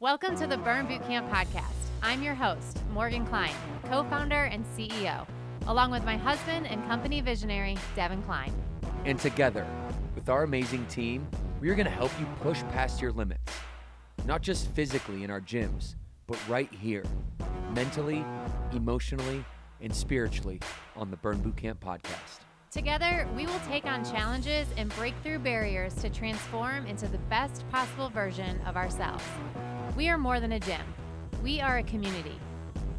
Welcome to the Burn Bootcamp podcast. I'm your host, Morgan Klein, co-founder and CEO, along with my husband and company visionary, Devin Klein. And together, with our amazing team, we are going to help you push past your limits, not just physically in our gyms, but right here, mentally, emotionally, and spiritually on the Burn Bootcamp podcast. Together, we will take on challenges and break through barriers to transform into the best possible version of ourselves. We are more than a gym. We are a community.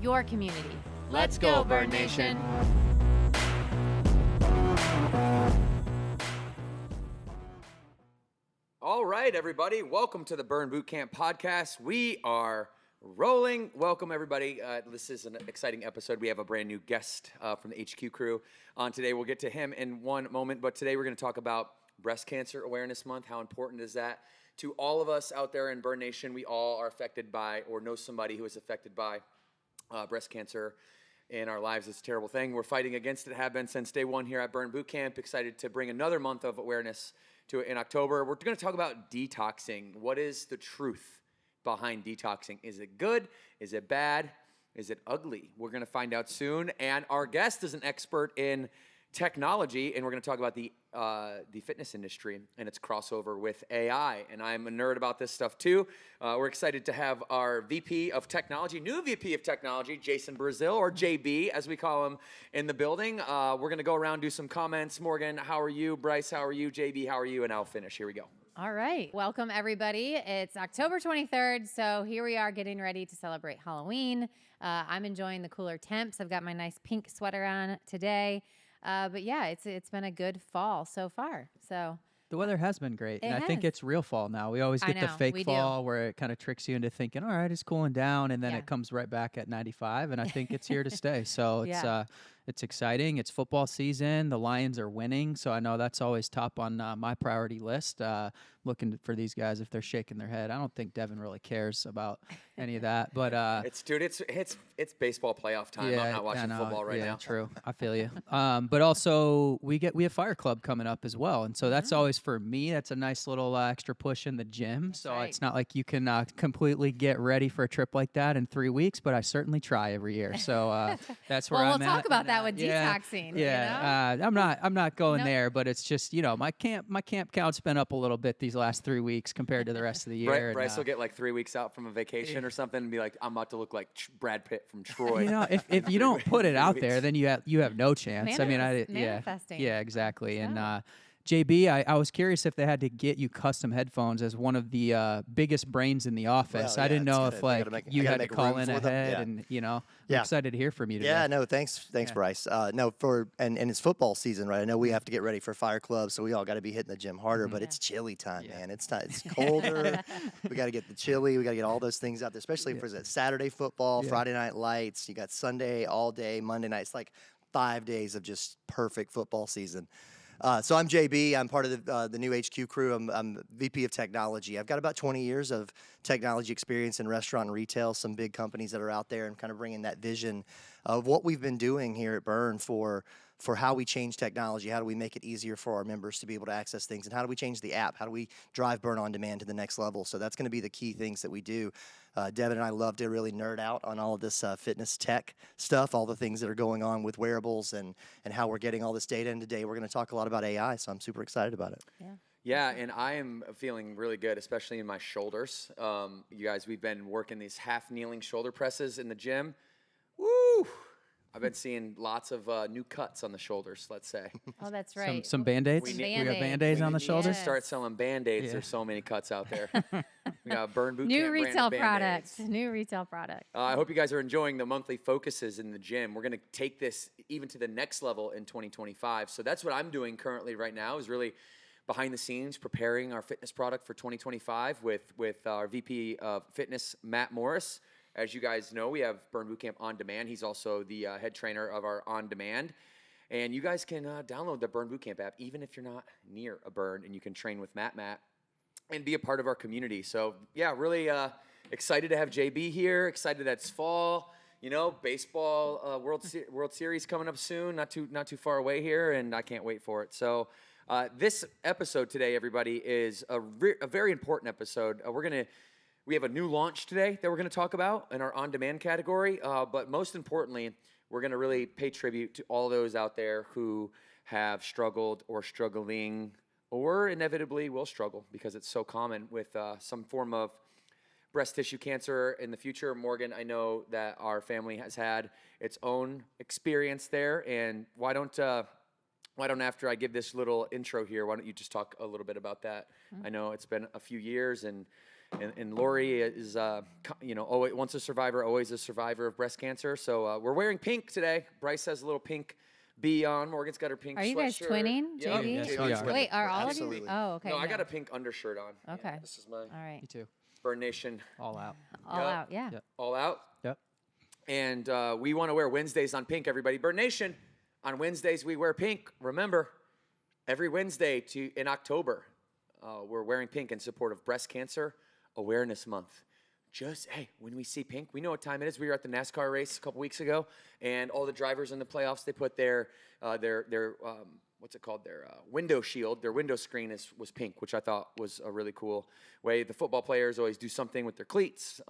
Your community. Let's go, Burn Nation. All right, everybody. Welcome to the Burn Bootcamp podcast. We are rolling. Welcome, everybody. This is an exciting episode. We have a brand new guest from the HQ crew on today. We'll get to him in one moment, but today we're going to talk about Breast Cancer Awareness Month. How important is that to all of us out there in Burn Nation? We all are affected by or know somebody who is affected by breast cancer in our lives. It's a terrible thing. We're fighting against it, have been since day one here at Burn Bootcamp. Excited to bring another month of awareness to it in October. We're going to talk about detoxing. What is the truth behind detoxing? Is it good? Is it bad? Is it ugly? We're going to find out soon. And our guest is an expert in technology, and we're going to talk about the fitness industry and its crossover with AI. And I'm a nerd about this stuff too. We're excited to have our VP of Technology, new VP of Technology, Jason Brazil, or JB as we call him, in the building. We're going to go around, do some comments. Morgan, how are you? Bryce, how are you? JB, how are you? And I'll finish. Here we go. All right. Welcome, everybody. It's October 23rd, so here we are getting ready to celebrate Halloween. I'm enjoying the cooler temps. I've got my nice pink sweater on today. But yeah, it's been a good fall so far. So the weather has been great, and I has. think it's real fall now. We always get the fake fall where it kind of tricks you into thinking, all right, it's cooling down, and then it comes right back at 95, and I think it's here to stay. So it's exciting. It's football season. The Lions are winning, so I know that's always top on my priority list. Looking for these guys if they're shaking their head. I don't think Devin really cares about any of that, but it's baseball playoff time. I'm not watching football right now. Yeah, true. I feel you. But also we have Fire Club coming up as well, and so that's always for me. That's a nice little extra push in the gym. That's so right. It's not like you can completely get ready for a trip like that in 3 weeks, but I certainly try every year. So that's where well, I'm we'll at. talk about that with detoxing. Yeah, you know? I'm not going there, but it's just my camp count's been up a little bit these last 3 weeks compared to the rest of the year. Bryce will get like 3 weeks out from a vacation or something and be like, I'm about to look like Brad Pitt from Troy. If you don't put it out there, then you have no chance. Manifesting. Yeah, exactly. So. And JB, I was curious if they had to get you custom headphones as one of the biggest brains in the office. Well, I didn't know if you had to call in ahead, and I'm excited to hear from you today. Yeah, no, thanks, Bryce. And it's football season, right? I know we have to get ready for Fire Club, so we all got to be hitting the gym harder. But it's chili time, man. It's colder. We got to get the chili. We got to get all those things out there, especially for Saturday football, Friday night lights. You got Sunday all day, Monday night. It's like 5 days of just perfect football season. So I'm JB. I'm part of the new HQ crew. I'm VP of Technology. I've got about 20 years of technology experience in restaurant and retail, some big companies that are out there, and kind of bringing that vision of what we've been doing here at Burn for how we change technology. How do we make it easier for our members to be able to access things? And how do we change the app? How do we drive Burn On Demand to the next level? So that's going to be the key things that we do. Devin and I love to really nerd out on all of this fitness tech stuff, all the things that are going on with wearables and how we're getting all this data in today. We're going to talk a lot about AI, so I'm super excited about it. Yeah, and I am feeling really good, especially in my shoulders. You guys, we've been working these half-kneeling shoulder presses in the gym. Woo! I've been seeing lots of new cuts on the shoulders, let's say. Oh, that's right. Some Band-Aids? We We got Band-Aids on the shoulders? Start selling Band-Aids. Yeah. There's so many cuts out there. We got Burn Bootcamp New retail product. New retail product. I hope you guys are enjoying the monthly focuses in the gym. We're going to take this even to the next level in 2025. So that's what I'm doing currently right now, is really behind the scenes preparing our fitness product for 2025 with our VP of Fitness, Matt Morris. As you guys know, we have Burn Bootcamp On Demand. He's also the head trainer of our On Demand. And you guys can download the Burn Bootcamp app, even if you're not near a burn, and you can train with Matt, and be a part of our community. So, yeah, really excited to have JB here. Excited that it's fall. Baseball World Series coming up soon, not too far away here, and I can't wait for it. So, this episode today, everybody, is a very important episode. We're going to We have a new launch today that we're going to talk about in our on-demand category. But most importantly, we're going to really pay tribute to all those out there who have struggled or struggling or inevitably will struggle because it's so common with some form of breast tissue cancer in the future. Morgan, I know that our family has had its own experience there. And why don't after I give this little intro here, why don't you just talk a little bit about that? I know it's been a few years, and Lori is, always, once a survivor, always a survivor of breast cancer. So we're wearing pink today. Bryce has a little pink bee on. Morgan's got her pink sweatshirt. Are you guys twinning, Yep. JB? Yes, we are. Wait, are all Absolutely. of you? Oh, okay. No, I got a pink undershirt on. Okay. Yeah, this is mine. All right. Me too. Burn Nation. All out. All Yep. out, yeah. Yep. All out. Yep. And we want to wear Wednesdays on pink, everybody. Burn Nation, on Wednesdays we wear pink. Remember, every Wednesday in October, we're wearing pink in support of Breast Cancer Awareness Month. When we see pink, we know what time it is. We were at the NASCAR race a couple weeks ago, and all the drivers in the playoffs, they put their what's it called? Their window shield, their window screen was pink, which I thought was a really cool way. The football players always do something with their cleats.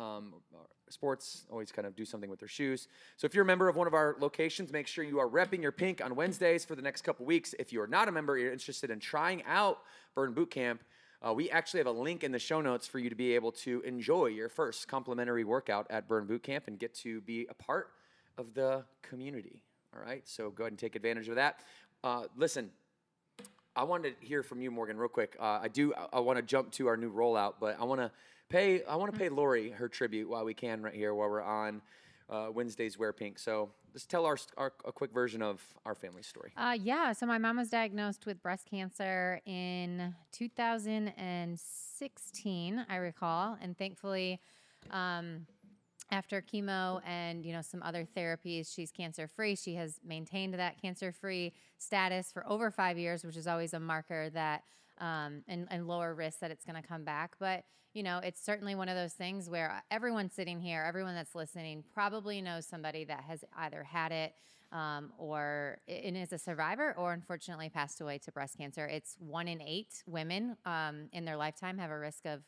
Sports always kind of do something with their shoes. So if you're a member of one of our locations, make sure you are repping your pink on Wednesdays for the next couple weeks. If you are not a member, you're interested in trying out Burn Boot Camp, we actually have a link in the show notes for you to be able to enjoy your first complimentary workout at Burn Boot Camp and get to be a part of the community. All right, so go ahead and take advantage of that. Listen, I wanted to hear from you, Morgan, real quick. I want to jump to our new rollout, but I want to pay Lori her tribute while we can right here, while we're on Wednesdays Wear Pink. So just tell a quick version of our family story. So my mom was diagnosed with breast cancer in 2016, I recall, and thankfully, after chemo and some other therapies, she's cancer-free. She has maintained that cancer-free status for over 5 years, which is always a marker that and lower risk that it's going to come back. But it's certainly one of those things where everyone sitting here, everyone that's listening, probably knows somebody that has either had it or is a survivor, or unfortunately passed away to breast cancer. It's 1 in 8 women in their lifetime have a risk of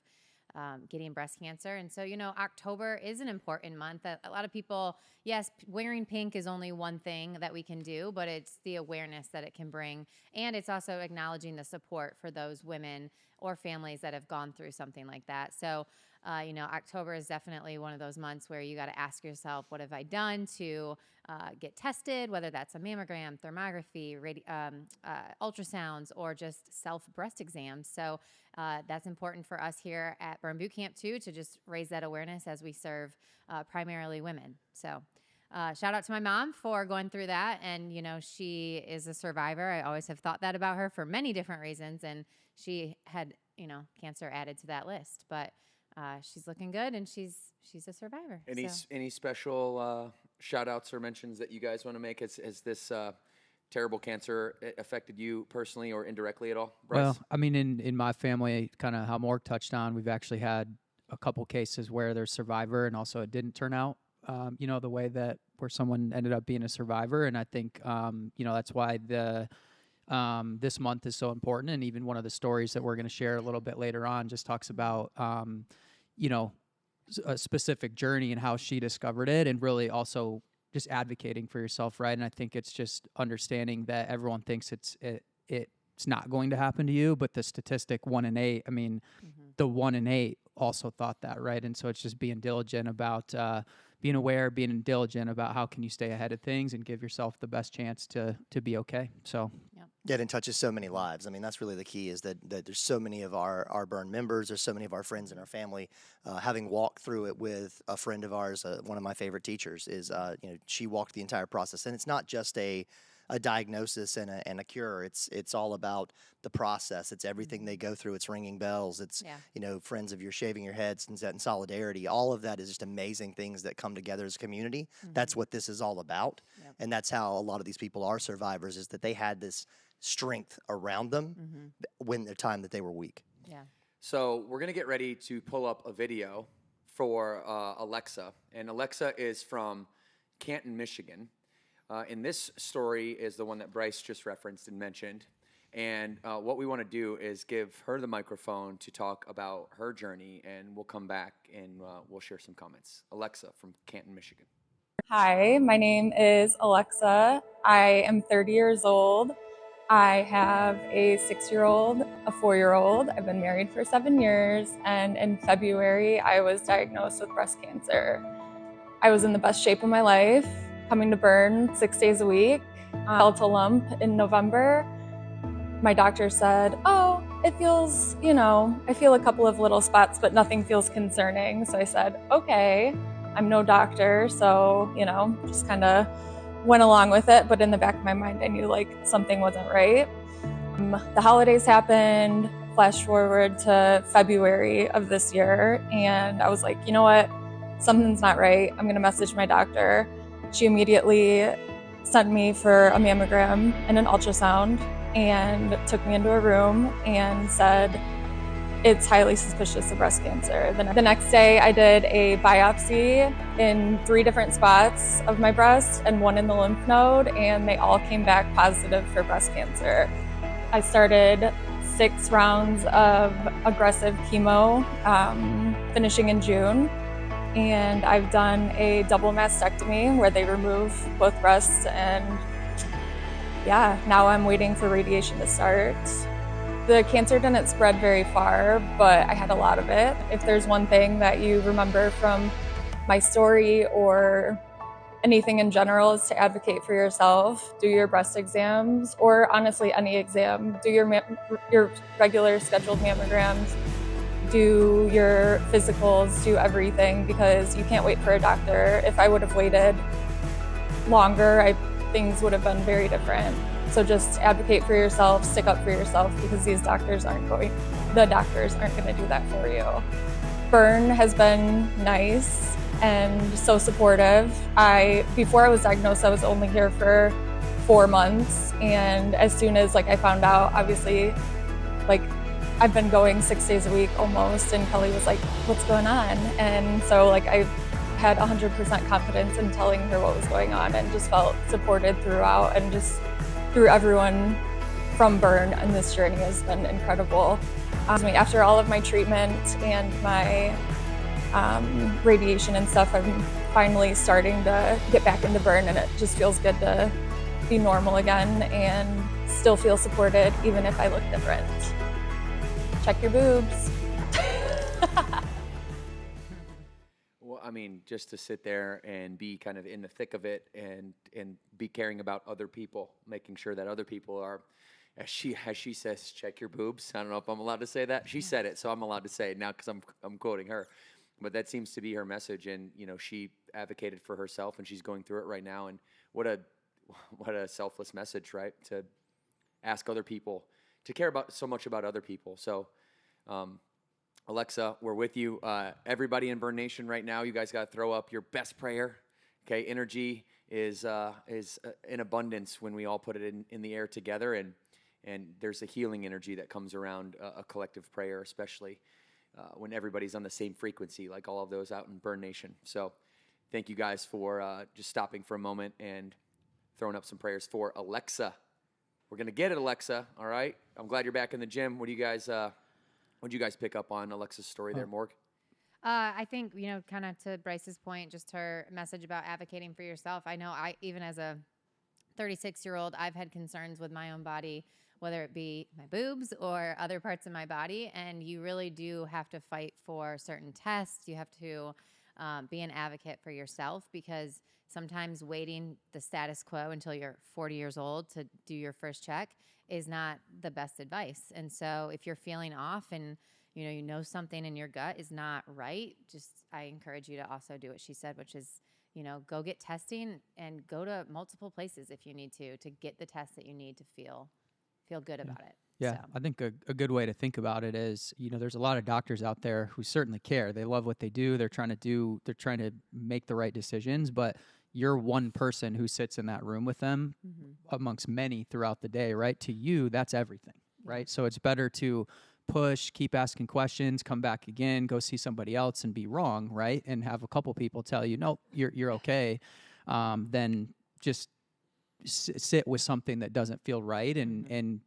getting breast cancer. And so, October is an important month. A lot of people, yes, wearing pink is only one thing that we can do, but it's the awareness that it can bring. And it's also acknowledging the support for those women or families that have gone through something like that. So, October is definitely one of those months where you got to ask yourself, what have I done to get tested, whether that's a mammogram, thermography, ultrasounds, or just self-breast exams. So that's important for us here at Burn Boot Camp, too, to just raise that awareness as we serve primarily women. So shout out to my mom for going through that. And, she is a survivor. I always have thought that about her for many different reasons. And she had, cancer added to that list. But she's looking good, and she's a survivor. Any special shout outs or mentions that you guys want to make? Has this terrible cancer affected you personally or indirectly at all, Bryce? Well, I mean, in my family, kind of how Morg touched on, we've actually had a couple cases where there's survivor, and also it didn't turn out, the way that where someone ended up being a survivor. And I think, that's why this month is so important. And even one of the stories that we're going to share a little bit later on just talks about, a specific journey and how she discovered it, and really also just advocating for yourself, right? And I think it's just understanding that everyone thinks it's not going to happen to you, but the statistic 1 in 8, I mean, the 1 in 8 also thought that, right? And so it's just being diligent about being aware, being diligent about how can you stay ahead of things and give yourself the best chance to be okay. So yeah, it touches so many lives. I mean, that's really the key, is that there's so many of our Burn members, there's so many of our friends in our family. Having walked through it with a friend of ours, one of my favorite teachers, is she walked the entire process, and it's not just a diagnosis and a cure. It's all about the process. It's everything they go through. It's ringing bells. It's friends of yours shaving your heads and solidarity. All of that is just amazing things that come together as a community. That's what this is all about, and that's how a lot of these people are survivors, is that they had this strength around them when the time that they were weak. Yeah. So we're gonna get ready to pull up a video for Alexa, and Alexa is from Canton, Michigan. And this story is the one that Bryce just referenced and mentioned. And what we want to do is give her the microphone to talk about her journey, and we'll come back and we'll share some comments. Alexa from Canton, Michigan. Hi, my name is Alexa. I am 30 years old. I have a 6-year-old, a 4-year-old. I've been married for 7 years, and in February, I was diagnosed with breast cancer. I was in the best shape of my life, coming to burn 6 days a week. I felt a lump in November. My doctor said, oh, it feels, I feel a couple of little spots, but nothing feels concerning. So I said, okay, I'm no doctor, so, just kind of went along with it. But in the back of my mind, I knew something wasn't right. The holidays happened, flash forward to February of this year, and I was like, you know what? Something's not right. I'm going to message my doctor. She immediately sent me for a mammogram and an ultrasound and took me into a room and said, it's highly suspicious of breast cancer. The next day I did a biopsy in 3 different spots of my breast and 1 in the lymph node, and they all came back positive for breast cancer. I started 6 rounds of aggressive chemo, finishing in June. And I've done a double mastectomy where they remove both breasts, and now I'm waiting for radiation to start. The cancer didn't spread very far, but I had a lot of it. If there's one thing that you remember from my story or anything in general, is to advocate for yourself. Do your breast exams, or honestly any exam. Do your regular scheduled mammograms. Do your physicals, do everything, because you can't wait for a doctor. If I would have waited longer, things would have been very different. So just advocate for yourself, stick up for yourself, because the doctors aren't going to do that for you. Burn has been nice and so supportive. Before I was diagnosed, I was only here for 4 months. And as soon as I found out, obviously, I've been going 6 days a week almost, and Kelly was like, what's going on? And so I had 100% confidence in telling her what was going on, and just felt supported throughout, and just through everyone from Burn. And this journey has been incredible. After all of my treatment and my radiation and stuff, I'm finally starting to get back into Burn, and it just feels good to be normal again and still feel supported, even if I look different. Check your boobs. Well, just to sit there and be kind of in the thick of it, and be caring about other people, making sure that other people are, as she says, check your boobs. I don't know if I'm allowed to say that. She said it, so I'm allowed to say it now because I'm quoting her. But that seems to be her message, and she advocated for herself, and she's going through it right now. And what a selfless message, right? To ask other people, to care so much about other people. So, Alexa, we're with you. Everybody in Burn Nation right now, you guys got to throw up your best prayer. Okay, energy is in abundance when we all put it in the air together, and there's a healing energy that comes around a collective prayer, especially when everybody's on the same frequency, like all of those out in Burn Nation. So, thank you guys for just stopping for a moment and throwing up some prayers for Alexa. We're gonna get it, Alexa. All right. I'm glad you're back in the gym. What do you guys pick up on Alexa's story there, Morg? I think, kind of to Bryce's point, just her message about advocating for yourself. I know even as a 36-year-old, I've had concerns with my own body, whether it be my boobs or other parts of my body. And you really do have to fight for certain tests. You have to be an advocate for yourself, because sometimes waiting the status quo until you're 40 years old to do your first check is not the best advice. And so if you're feeling off and you know something in your gut is not right, I encourage you to also do what she said, which is, go get testing and go to multiple places if you need to get the test that you need to feel good about it. Yeah, so. I think a good way to think about it is, there's a lot of doctors out there who certainly care. They love what they do. They're trying to make the right decisions, but you're one person who sits in that room with them amongst many throughout the day, right? To you, that's everything, right? So it's better to push, keep asking questions, come back again, go see somebody else and be wrong, right? And have a couple people tell you, no, you're okay, than just sit with something that doesn't feel right and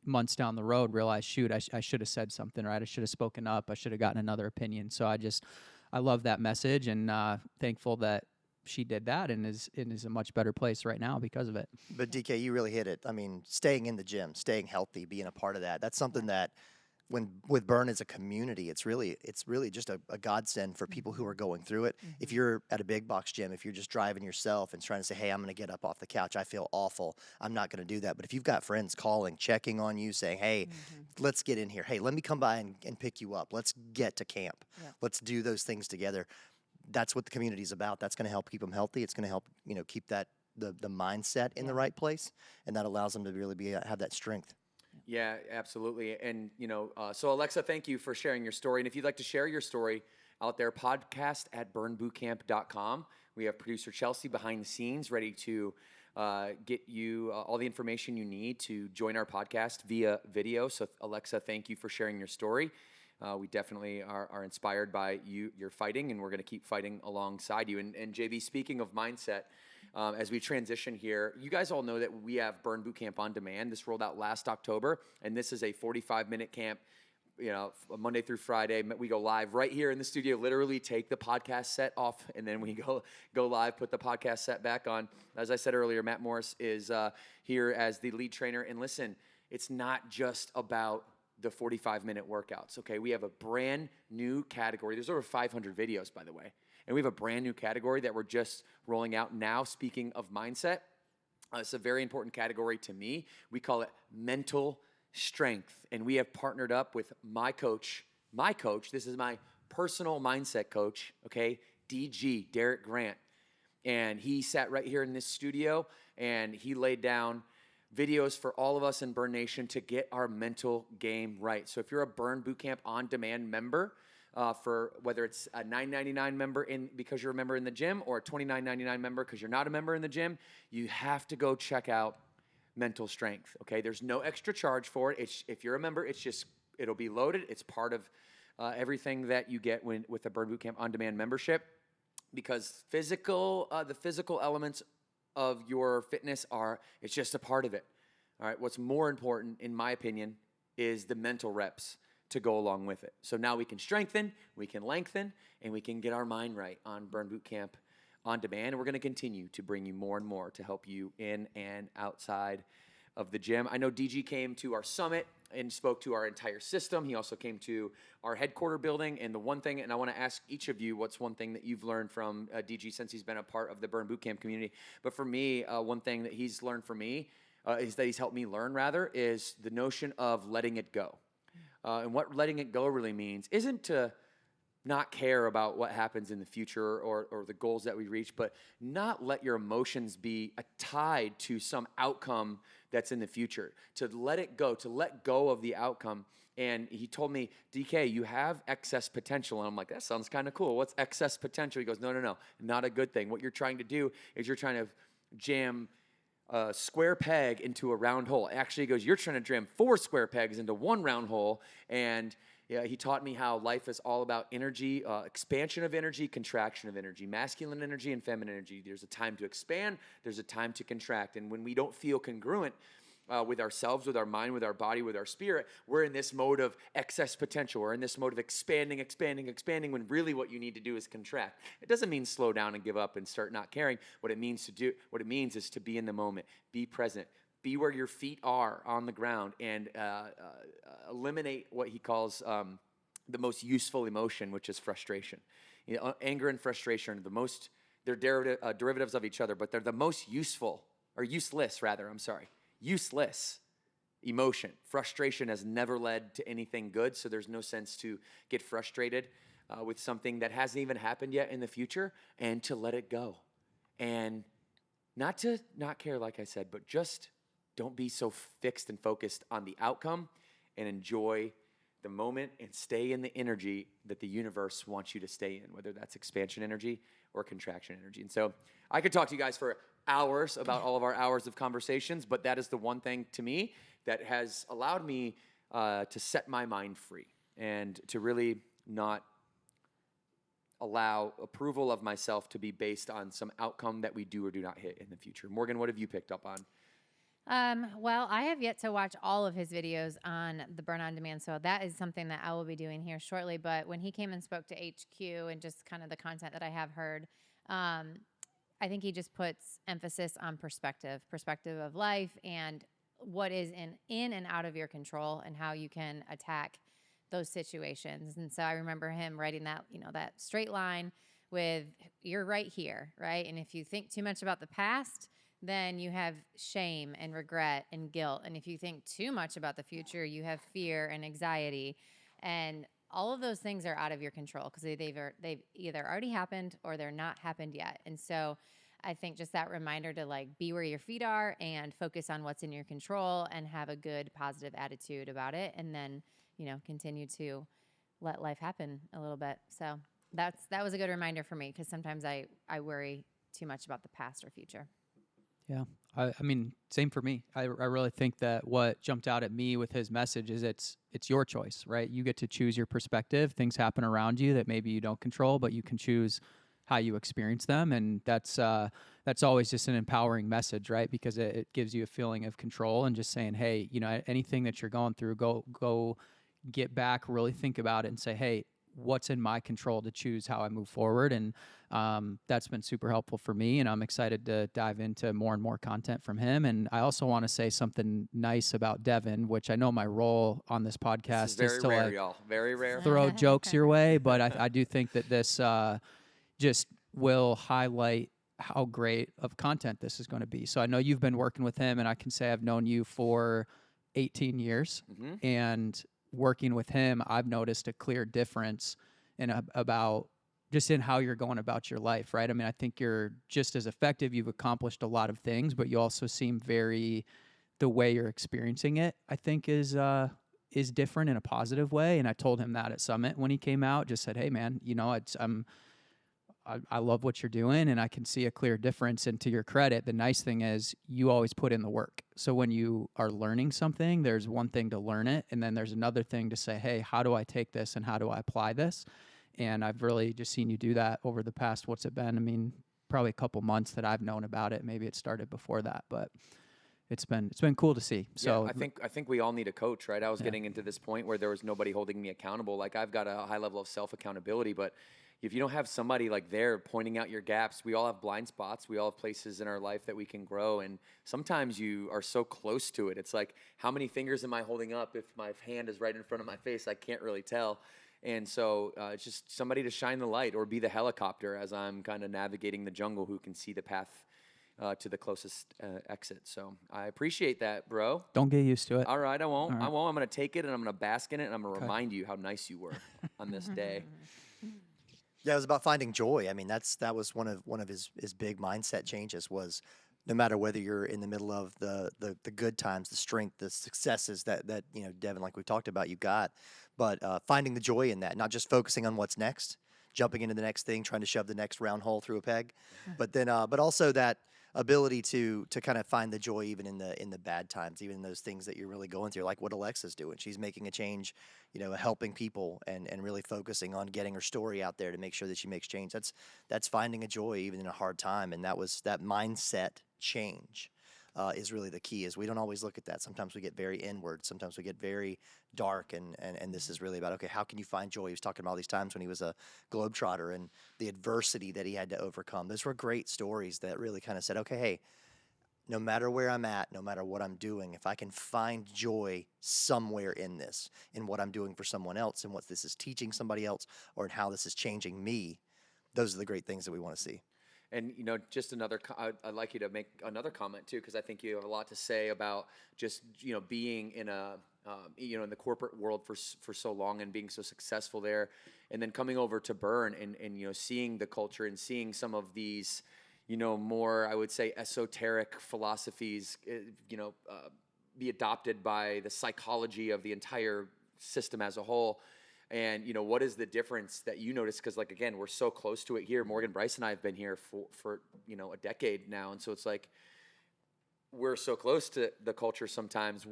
months down the road realize, shoot, I should have said something, right? I should have spoken up. I should have gotten another opinion. So I love that message, and thankful that she did that and is a much better place right now because of it. But DK, you really hit it. I mean, staying in the gym, staying healthy, being a part of that. That's something that with Burn as a community, it's really just a godsend for people who are going through it. If you're at a big box gym, if you're just driving yourself and trying to say, hey, I'm going to get up off the couch, I feel awful, I'm not going to do that. But if you've got friends calling, checking on you, saying, hey, let's get in here. Hey, let me come by and pick you up. Let's get to camp. Yeah. Let's do those things together. That's what the community is about. That's going to help keep them healthy. It's going to help, keep that the mindset in the right place, and that allows them to really have that strength. Yeah, absolutely. And, so Alexa, thank you for sharing your story. And if you'd like to share your story out there, podcast@burnbootcamp.com. We have producer Chelsea behind the scenes ready to get you all the information you need to join our podcast via video. So Alexa, thank you for sharing your story. We definitely are inspired by your fighting, and we're going to keep fighting alongside you. And JB, speaking of mindset, as we transition here, you guys all know that we have Burn Boot Camp on demand. This rolled out last October, and this is a 45-minute camp, Monday through Friday. We go live right here in the studio, literally take the podcast set off, and then we go live, put the podcast set back on. As I said earlier, Matt Morris is here as the lead trainer. And listen, it's not just about the 45-minute workouts, okay? We have a brand new category. There's over 500 videos, by the way. And we have a brand new category that we're just rolling out now. Speaking of mindset, it's a very important category to me. We call it mental strength. And we have partnered up with my coach. This is my personal mindset coach, okay? DG, Derek Grant. And he sat right here in this studio, and he laid down videos for all of us in Burn Nation to get our mental game right. So if you're a Burn Bootcamp on-demand member, for whether it's a $9.99 member because you're a member in the gym, or a $29.99 member because you're not a member in the gym, you have to go check out Mental Strength. Okay, there's no extra charge for it. If you're a member, it'll be loaded. It's part of everything that you get with the Burn Bootcamp on-demand membership, because the physical elements of your fitness it's just a part of it. All right, what's more important, in my opinion, is the mental reps to go along with it. So now we can strengthen, we can lengthen, and we can get our mind right on Burn Bootcamp on demand. And we're going to continue to bring you more and more to help you in and outside of the gym. I know DG came to our summit and spoke to our entire system. He also came to our headquarter building. And and I want to ask each of you, what's one thing that you've learned from DG since he's been a part of the Burn Bootcamp community? But for me, one thing that he's learned for me is that he's helped me learn, is the notion of letting it go. And what letting it go really means isn't to not care about what happens in the future or the goals that we reach, but not let your emotions be tied to some outcome that's in the future. To let it go, to let go of the outcome. And he told me, DK, you have excess potential. And I'm like, that sounds kind of cool. What's excess potential? He goes, no, not a good thing. What you're trying to do is you're trying to jam a square peg into a round hole. Actually, he goes, you're trying to jam 4 square pegs into one round hole. And he taught me how life is all about energy, expansion of energy, contraction of energy, masculine energy and feminine energy. There's a time to expand, there's a time to contract. And when we don't feel congruent with ourselves, with our mind, with our body, with our spirit, we're in this mode of excess potential. We're in this mode of expanding, when really what you need to do is contract. It doesn't mean slow down and give up and start not caring. What it means is to be in the moment, be present, be where your feet are on the ground, and eliminate what he calls the most useful emotion, which is frustration. Anger and frustration are they're derivatives of each other, but they're the most useless emotion. Frustration has never led to anything good, so there's no sense to get frustrated with something that hasn't even happened yet in the future, and to let it go. And not to not care, like I said, but just don't be so fixed and focused on the outcome, and enjoy the moment and stay in the energy that the universe wants you to stay in, whether that's expansion energy or contraction energy. And so I could talk to you guys for hours about all of our hours of conversations, but that is the one thing to me that has allowed me to set my mind free and to really not allow approval of myself to be based on some outcome that we do or do not hit in the future. Morgan, what have you picked up on? Well, I have yet to watch all of his videos on the Burn On Demand, so that is something that I will be doing here shortly. But when he came and spoke to HQ and just kind of the content that I have heard, I think he just puts emphasis on perspective of life and what is in and out of your control and how you can attack those situations. And so I remember him writing that, that straight line with you're right here, right? And if you think too much about the past, then you have shame and regret and guilt. And if you think too much about the future, you have fear and anxiety. And all of those things are out of your control because they've either already happened or they're not happened yet. And so I think just that reminder to like be where your feet are and focus on what's in your control and have a good positive attitude about it. And then, continue to let life happen a little bit. So that was a good reminder for me because sometimes I worry too much about the past or future. Yeah. I mean, same for me. I really think that what jumped out at me with his message is it's your choice, right? You get to choose your perspective. Things happen around you that maybe you don't control, but you can choose how you experience them. And that's always just an empowering message, right? Because it gives you a feeling of control and just saying, hey, anything that you're going through, go get back, really think about it and say, hey, what's in my control to choose how I move forward. And that's been super helpful for me. And I'm excited to dive into more and more content from him. And I also want to say something nice about Devin, which I know my role on this podcast is to rare, like y'all. Very rare. Throw jokes your way. But I do think that this just will highlight how great of content this is going to be. So I know you've been working with him, and I can say I've known you for 18 years. Mm-hmm. And working with him, I've noticed a clear difference about just in how you're going about your life, right? I mean, I think you're just as effective. You've accomplished a lot of things, but you also seem the way you're experiencing it, I think is different in a positive way. And I told him that at Summit when he came out, just said, hey man, I love what you're doing and I can see a clear difference. And to your credit, the nice thing is you always put in the work. So when you are learning something, there's one thing to learn it. And then there's another thing to say, hey, how do I take this and how do I apply this? And I've really just seen you do that over the past, what's it been? I mean, probably a couple months that I've known about it. Maybe it started before that, but it's been cool to see. So yeah, I think we all need a coach, right? I was getting into this point where there was nobody holding me accountable. Like I've got a high level of self-accountability, but if you don't have somebody like there pointing out your gaps, we all have blind spots. We all have places in our life that we can grow. And sometimes you are so close to it. It's like, how many fingers am I holding up? If my hand is right in front of my face, I can't really tell. And so it's just somebody to shine the light or be the helicopter as I'm kind of navigating the jungle who can see the path to the closest exit. So I appreciate that, bro. Don't get used to it. All right, I won't. Right. I won't. I'm going to take it and I'm going to bask in it and I'm going to remind you how nice you were on this day. Yeah, it was about finding joy. I mean, that was one of his big mindset changes was no matter whether you're in the middle of the good times, the strength, the successes that Devin, like we talked about, you got, but finding the joy in that, not just focusing on what's next, jumping into the next thing, trying to shove the next round hole through a peg, but then but also that ability to kind of find the joy even in the bad times, even in those things that you're really going through, like what Alexa's doing. She's making a change, helping people and really focusing on getting her story out there to make sure that she makes change. That's finding a joy even in a hard time, and that mindset change is really the key. Is we don't always look at that. Sometimes we get very inward. Sometimes we get very dark, and this is really about, okay, how can you find joy? He was talking about all these times when he was a globetrotter and the adversity that he had to overcome. Those were great stories that really kind of said, okay, hey, no matter where I'm at, no matter what I'm doing, if I can find joy somewhere in this, in what I'm doing for someone else and what this is teaching somebody else or in how this is changing me, those are the great things that we want to see. And, just I'd like you to make another comment too, because I think you have a lot to say about just, being in in the corporate world for so long and being so successful there, and then coming over to Burn and seeing the culture and seeing some of these, more, I would say, esoteric philosophies, be adopted by the psychology of the entire system as a whole. And, what is the difference that you notice? Because, like, again, we're so close to it here. Morgan, Bryce, and I have been here for a decade now. And so it's like we're so close to the culture sometimes.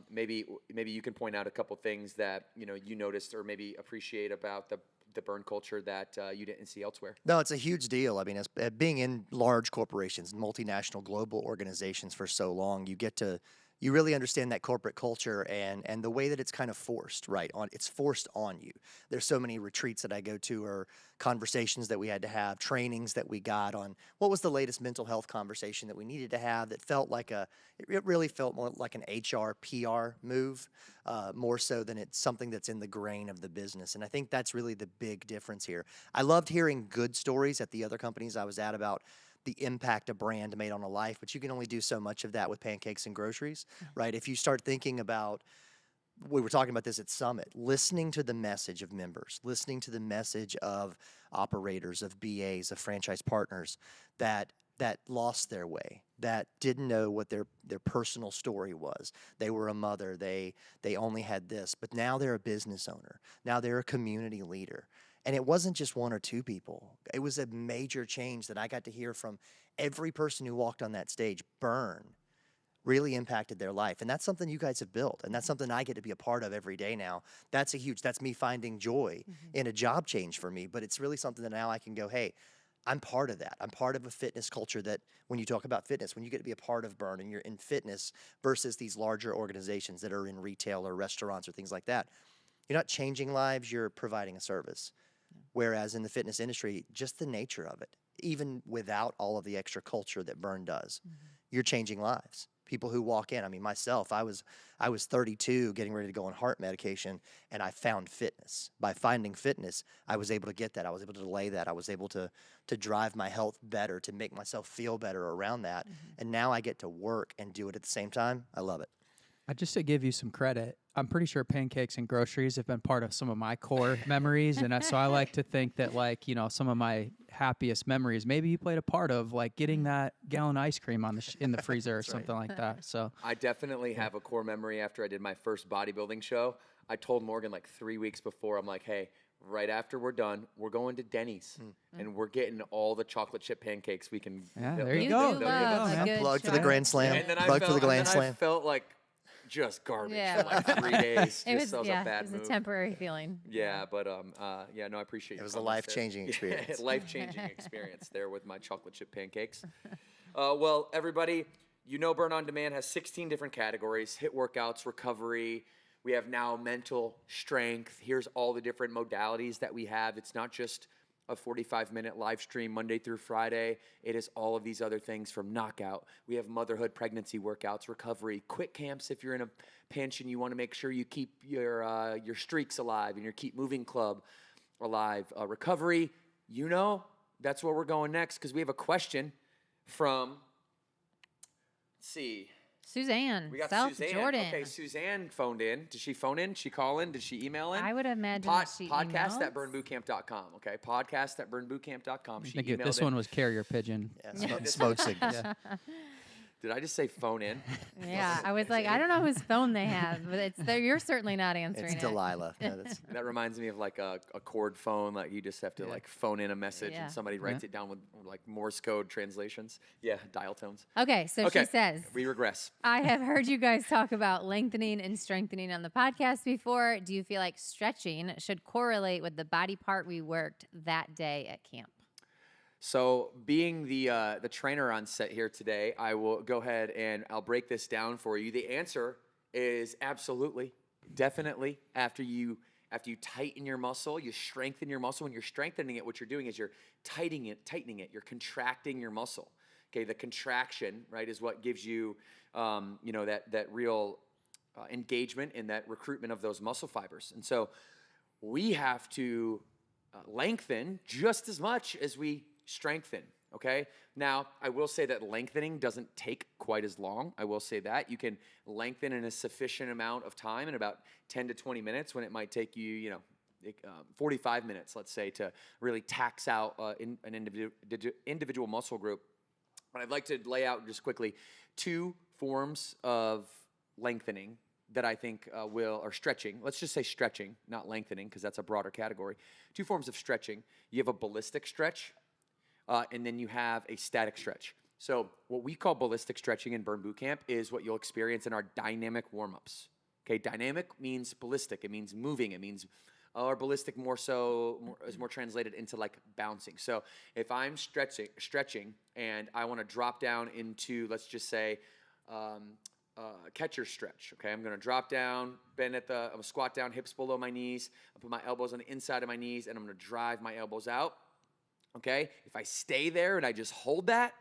Maybe you can point out a couple things that, you noticed or maybe appreciate about the burn culture that you didn't see elsewhere? No, it's a huge deal. I mean, as being in large corporations, multinational global organizations for so long, you really understand that corporate culture and the way that it's kind of forced, right? It's forced on you. There's so many retreats that I go to, or conversations that we had to have, trainings that we got on what was the latest mental health conversation that we needed to have that felt like it really felt more like an HR, PR move, more so than it's something that's in the grain of the business. And I think that's really the big difference here. I loved hearing good stories at the other companies I was at about the impact a brand made on a life, but you can only do so much of that with pancakes and groceries, right? If you start thinking about, we were talking about this at Summit, listening to the message of members, listening to the message of operators, of BAs, of franchise partners that lost their way, that didn't know what their personal story was. They were a mother, they only had this, but now they're a business owner. Now they're a community leader. And it wasn't just one or two people. It was a major change that I got to hear from every person who walked on that stage. Burn really impacted their life. And that's something you guys have built. And that's something I get to be a part of every day now. That's me finding joy in a job change for me. But it's really something that now I can go, hey, I'm part of that. I'm part of a fitness culture that when you talk about fitness, when you get to be a part of Burn and you're in fitness versus these larger organizations that are in retail or restaurants or things like that, you're not changing lives, you're providing a service. Whereas in the fitness industry, just the nature of it, even without all of the extra culture that Burn does, you're changing lives. People who walk in, I mean, myself, I was 32 getting ready to go on heart medication, and I found fitness. By finding fitness, I was able to get that. I was able to delay that. I was able to drive my health better, to make myself feel better around that. And now I get to work and do it at the same time. I love it. Just to give you some credit, I'm pretty sure pancakes and groceries have been part of some of my core memories. And so I like to think that, like, you know, some of my happiest memories, maybe you played a part of, like getting that gallon of ice cream on in the freezer or something like that. So I definitely have a core memory after I did my first bodybuilding show. I told Morgan like 3 weeks before, I'm like, hey, right after we're done, we're going to Denny's and we're getting all the chocolate chip pancakes we can. Yeah, there you go. Plug for the Grand Slam. Plug for the Grand Slam. I felt like just garbage for like 3 days. It was a bad it was move. a temporary feeling. Yeah, but I appreciate it. It was a life-changing experience. Life-changing experience there with my chocolate chip pancakes. Well, everybody, you know Burn On Demand has 16 different categories: HIIT workouts, recovery. We have now mental strength. Here's all the different modalities that we have. It's not just a 45-minute live stream Monday through Friday. It is all of these other things, from knockout. We have motherhood, pregnancy workouts, recovery, quick camps if you're in a pinch and you want to make sure you keep your streaks alive and your Keep Moving Club alive. Recovery, you know, that's where we're going next, because we have a question from, let's see. Suzanne. We got South Suzanne. Jordan. Okay, Suzanne phoned in. Did she phone in? Did she call in? Did she email in? I would imagine she podcast emailed. at burnbootcamp.com. Okay, podcast at burnbootcamp.com. She emailed this one was carrier pigeon. Yeah, smoke signals. Yeah. Did I just say phone in? Yeah, I was like, I don't know whose phone they have, but you're certainly not answering It's Delilah. No, that reminds me of like a cord phone. Like you just have to like phone in a message and somebody writes it down with like Morse code translations. Yeah, dial tones. Okay, so she says, we regress. I have heard you guys talk about lengthening and strengthening on the podcast before. Do you feel like stretching should correlate with the body part we worked that day at camp? So being the trainer on set here today, I will go ahead and I'll break this down for you. The answer is absolutely, definitely. After you tighten your muscle, you strengthen your muscle. When you're strengthening it, what you're doing is you're tightening it. You're contracting your muscle. Okay, the contraction, right, is what gives you, that real engagement and that recruitment of those muscle fibers. And so we have to lengthen just as much as we strengthen, okay? Now, I will say that lengthening doesn't take quite as long. I will say that. You can lengthen in a sufficient amount of time, in about 10 to 20 minutes, when it might take you, 45 minutes, let's say, to really tax out an individual muscle group. But I'd like to lay out just quickly 2 forms of lengthening that I think or stretching. Let's just say stretching, not lengthening, because that's a broader category. 2 forms of stretching. You have a ballistic stretch, and then you have a static stretch. So what we call ballistic stretching in Burn Boot Camp is what you'll experience in our dynamic warm-ups. Okay, dynamic means ballistic. It means moving. It means or ballistic is more translated into like bouncing. So if I'm stretching and I want to drop down into, let's just say, catcher stretch. Okay, I'm going to drop down, I'm going to squat down, hips below my knees. I'll put my elbows on the inside of my knees, and I'm going to drive my elbows out. Okay, if I stay there and I just hold that,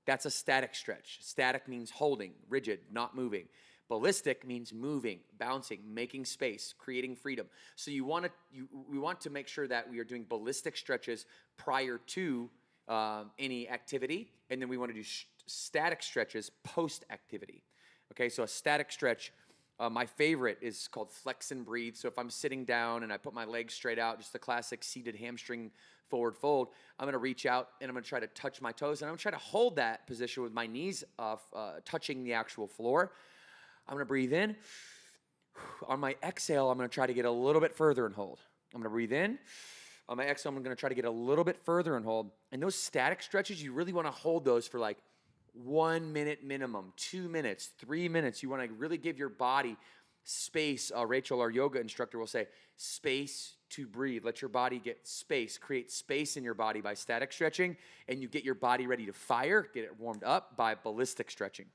that's a static stretch. Static means holding, rigid, not moving. Ballistic means moving, bouncing, making space, creating freedom. So we want to make sure that we are doing ballistic stretches prior to any activity, and then we want to do static stretches post-activity. Okay, so a static stretch, my favorite is called flex and breathe. So if I'm sitting down and I put my legs straight out, just the classic seated hamstring forward fold, I'm going to reach out and I'm going to try to touch my toes, and I'm going to try to hold that position with my knees touching the actual floor. I'm going to breathe in. On my exhale, I'm going to try to get a little bit further and hold. I'm going to breathe in. On my exhale, I'm going to try to get a little bit further and hold. And those static stretches, you really want to hold those for like 1 minute minimum, 2 minutes, 3 minutes. You want to really give your body space. Rachel, our yoga instructor, will say, space to breathe. Let your body get space. Create space in your body by static stretching, and you get your body ready to fire, get it warmed up by ballistic stretching.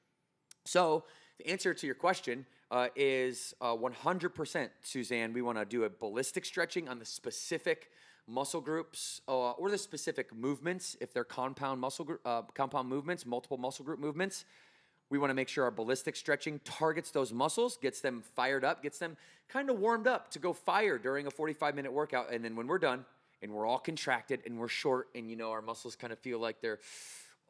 So the answer to your question is 100%, Suzanne. We want to do a ballistic stretching on the specific muscle groups or the specific movements. If they're compound movements, multiple muscle group movements, we want to make sure our ballistic stretching targets those muscles, gets them fired up, gets them kind of warmed up to go fire during a 45-minute workout. And then when we're done and we're all contracted and we're short and, our muscles kind of feel like they're,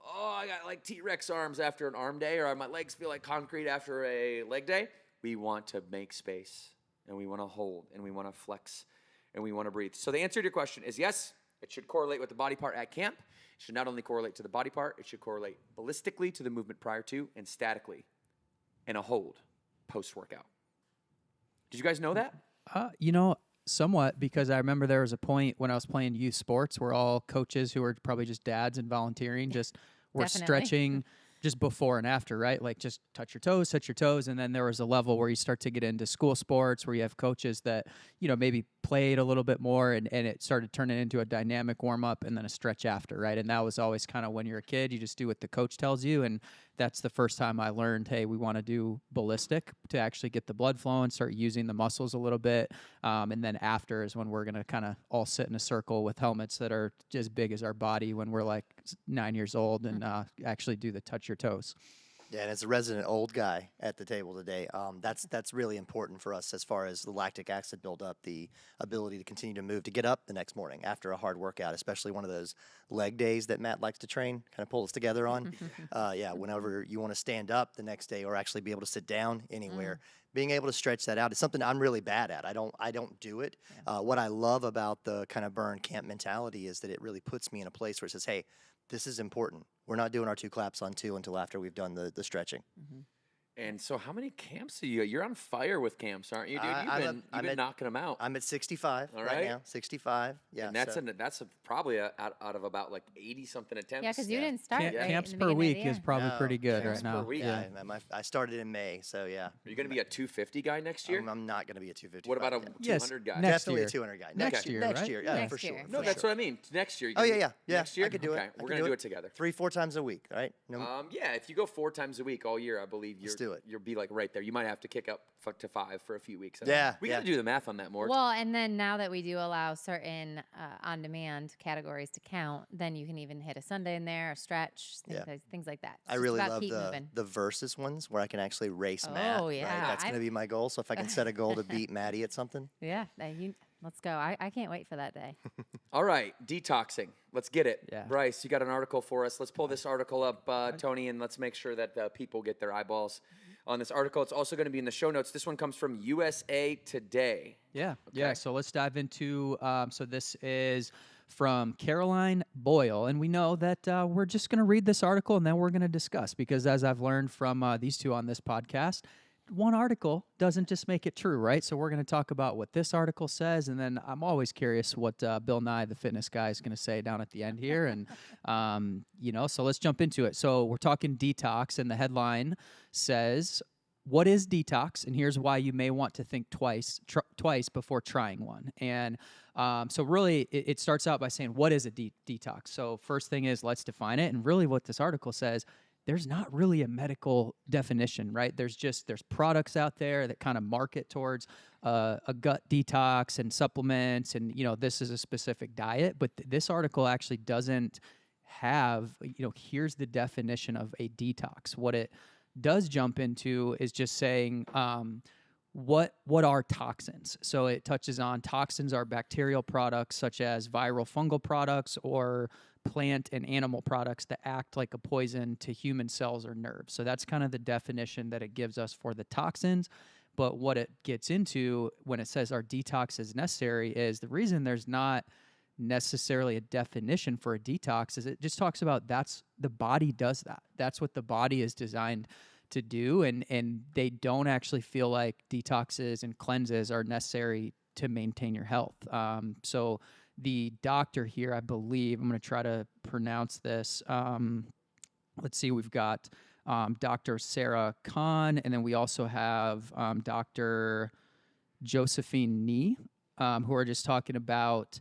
I got like T-Rex arms after an arm day, or my legs feel like concrete after a leg day, we want to make space, and we want to hold, and we want to flex, and we want to breathe. So the answer to your question is yes, it should correlate with the body part at camp. It should not only correlate to the body part, it should correlate ballistically to the movement prior to, and statically in a hold post-workout. Did you guys know that? Somewhat, because I remember there was a point when I was playing youth sports where all coaches who were probably just dads and volunteering just were stretching just before and after, right? Like just touch your toes. And then there was a level where you start to get into school sports where you have coaches that, maybe played a little bit more and it started turning into a dynamic warm up and then a stretch after, right? And that was always kind of when you're a kid, you just do what the coach tells you. And that's the first time I learned, hey, we want to do ballistic to actually get the blood flowing, start using the muscles a little bit. And then after is when we're going to kind of all sit in a circle with helmets that are as big as our body when we're like 9 years old and actually do the touch your toes. Yeah, and as a resident old guy at the table today, that's really important for us as far as the lactic acid buildup, the ability to continue to move, to get up the next morning after a hard workout, especially one of those leg days that Matt likes to train, kind of pull us together on. Whenever you want to stand up the next day or actually be able to sit down anywhere, being able to stretch that out is something I'm really bad at. I don't do it. Yeah. What I love about the kind of burn camp mentality is that it really puts me in a place where it says, hey, this is important. We're not doing our 2 claps on 2 until after we've done the stretching. Mm-hmm. And so how many camps are you? You're on fire with camps, aren't you, dude? You've been knocking them out. I'm at 65 right now. 65. Yeah. And that's probably out of about like 80-something attempts. Yeah, because you didn't start camps per week is probably pretty good right now. Per week. Yeah, I started in May, so yeah. Are you going to be a 250 guy next year? I'm not going to be a 250. What about a 200 guy? Definitely a 200 guy. Next year, right? Next year, yeah, for sure. No, that's what I mean. Next year. Oh, yeah. Next year? I could do it. We're going to do it together. 3-4 times a week, right? Yeah, if you go 4 times a week all year, I believe you'll be like right there. You might have to kick up to 5 for a few weeks. We got to do the math on that more. Well, and then now that we do allow certain on-demand categories to count, then you can even hit a Sunday in there, a stretch, things like that. I really love the versus ones where I can actually race Matt. Oh, yeah. Right? That's going to be my goal. So if I can set a goal to beat Maddie at something. Yeah, let's go. I can't wait for that day. All right, detoxing. Let's get it. Yeah. Bryce, you got an article for us. Let's pull this article up, Tony, and let's make sure that people get their eyeballs on this article. It's also going to be in the show notes. This one comes from USA Today. Yeah. Okay. Yeah. So let's dive into, so this is from Caroline Boyle. And we know that we're just going to read this article and then we're going to discuss, because as I've learned from these two on this podcast, one article doesn't just make it true, right? So we're going to talk about what this article says, and then I'm always curious what Bill Nye, the fitness guy, is going to say down at the end here. And, so let's jump into it. So we're talking detox, and the headline says, what is detox, and here's why you may want to think twice before trying one. And so really, it starts out by saying, what is a detox? So first thing is, let's define it. And really what this article says, there's not really a medical definition, right? There's products out there that kind of market towards a gut detox and supplements, and this is a specific diet. But this article actually doesn't have, here's the definition of a detox. What it does jump into is just saying, what are toxins? So it touches on toxins are bacterial products such as viral fungal products or plant and animal products that act like a poison to human cells or nerves. So that's kind of the definition that it gives us for the toxins. But what it gets into when it says our detox is necessary is the reason there's not necessarily a definition for a detox is it just talks about the body does that. That's what the body is designed to do. And they don't actually feel like detoxes and cleanses are necessary to maintain your health. So the doctor here, I believe, I'm going to try to pronounce this. Let's see, we've got Dr. Sarah Kahn, and then we also have Dr. Josephine Nee, who are just talking about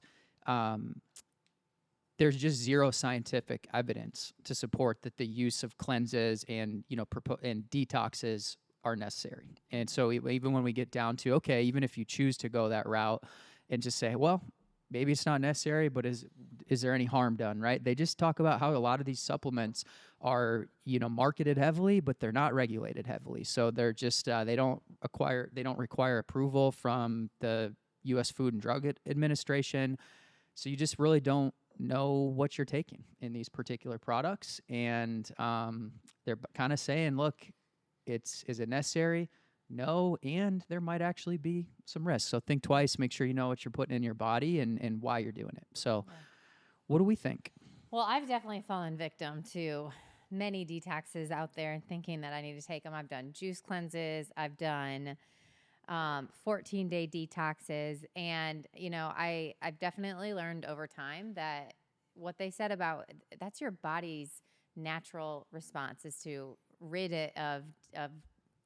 there's just zero scientific evidence to support that the use of cleanses and and detoxes are necessary. And so even when we get down to, okay, even if you choose to go that route and just say, well, maybe it's not necessary, but is there any harm done, right? They just talk about how a lot of these supplements are, marketed heavily, but they're not regulated heavily. So they're just, they don't require approval from the U.S. Food and Drug Administration. So you just really don't know what you're taking in these particular products. And they're kind of saying, look, is it necessary? No, and there might actually be some risks. So think twice, make sure you know what you're putting in your body and why you're doing it. So what do we think? Well, I've definitely fallen victim to many detoxes out there and thinking that I need to take them. I've done juice cleanses. I've done 14-day detoxes. And, I've definitely learned over time that what they said about that's your body's natural response is to rid it of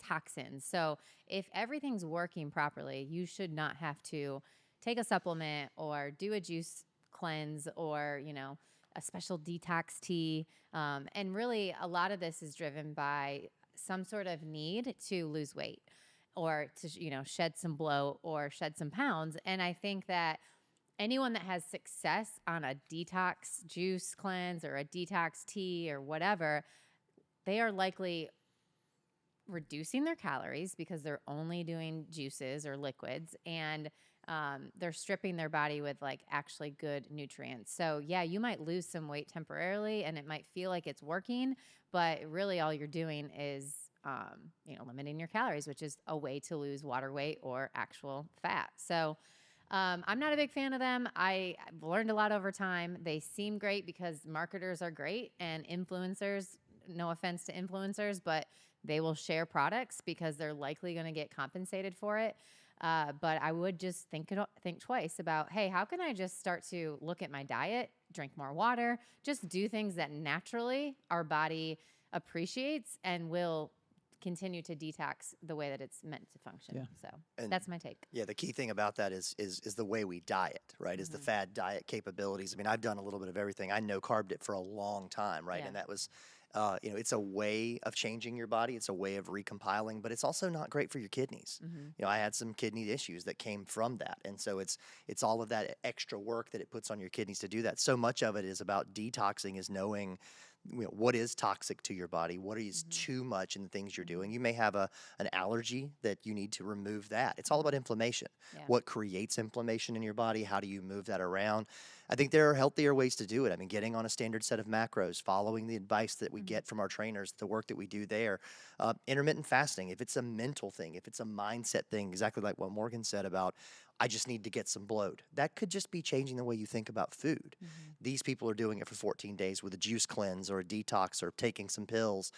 toxins. So if everything's working properly, you should not have to take a supplement or do a juice cleanse or, a special detox tea. And really a lot of this is driven by some sort of need to lose weight or to, shed some bloat or shed some pounds. And I think that anyone that has success on a detox juice cleanse or a detox tea or whatever, they are likely reducing their calories because they're only doing juices or liquids, and they're stripping their body with actually good nutrients. So yeah, you might lose some weight temporarily and it might feel like it's working, but really all you're doing is limiting your calories, which is a way to lose water weight or actual fat. So I'm not a big fan of them. I've learned a lot over time. They seem great because marketers are great and influencers, no offense to influencers, but they will share products because they're likely going to get compensated for it. But I would just think twice about, hey, how can I just start to look at my diet, drink more water, just do things that naturally our body appreciates and will continue to detox the way that it's meant to function. Yeah. So that's my take. Yeah, the key thing about that is the way we diet, right? Is the fad diet capabilities. I mean, I've done a little bit of everything. I no-carbed it for a long time, right? Yeah. And that was, it's a way of changing your body. It's a way of recompiling, but it's also not great for your kidneys. Mm-hmm. I had some kidney issues that came from that. And so it's all of that extra work that it puts on your kidneys to do that. So much of it is about detoxing, is knowing what is toxic to your body, what is too much in the things you're doing. You may have an allergy that you need to remove that. It's all about inflammation. Yeah. What creates inflammation in your body? How do you move that around? I think there are healthier ways to do it. I mean, getting on a standard set of macros, following the advice that we get from our trainers, the work that we do there, intermittent fasting, if it's a mental thing, if it's a mindset thing, exactly like what Morgan said about, I just need to get some bloat. That could just be changing the way you think about food. Mm-hmm. These people are doing it for 14 days with a juice cleanse or a detox or taking some pills,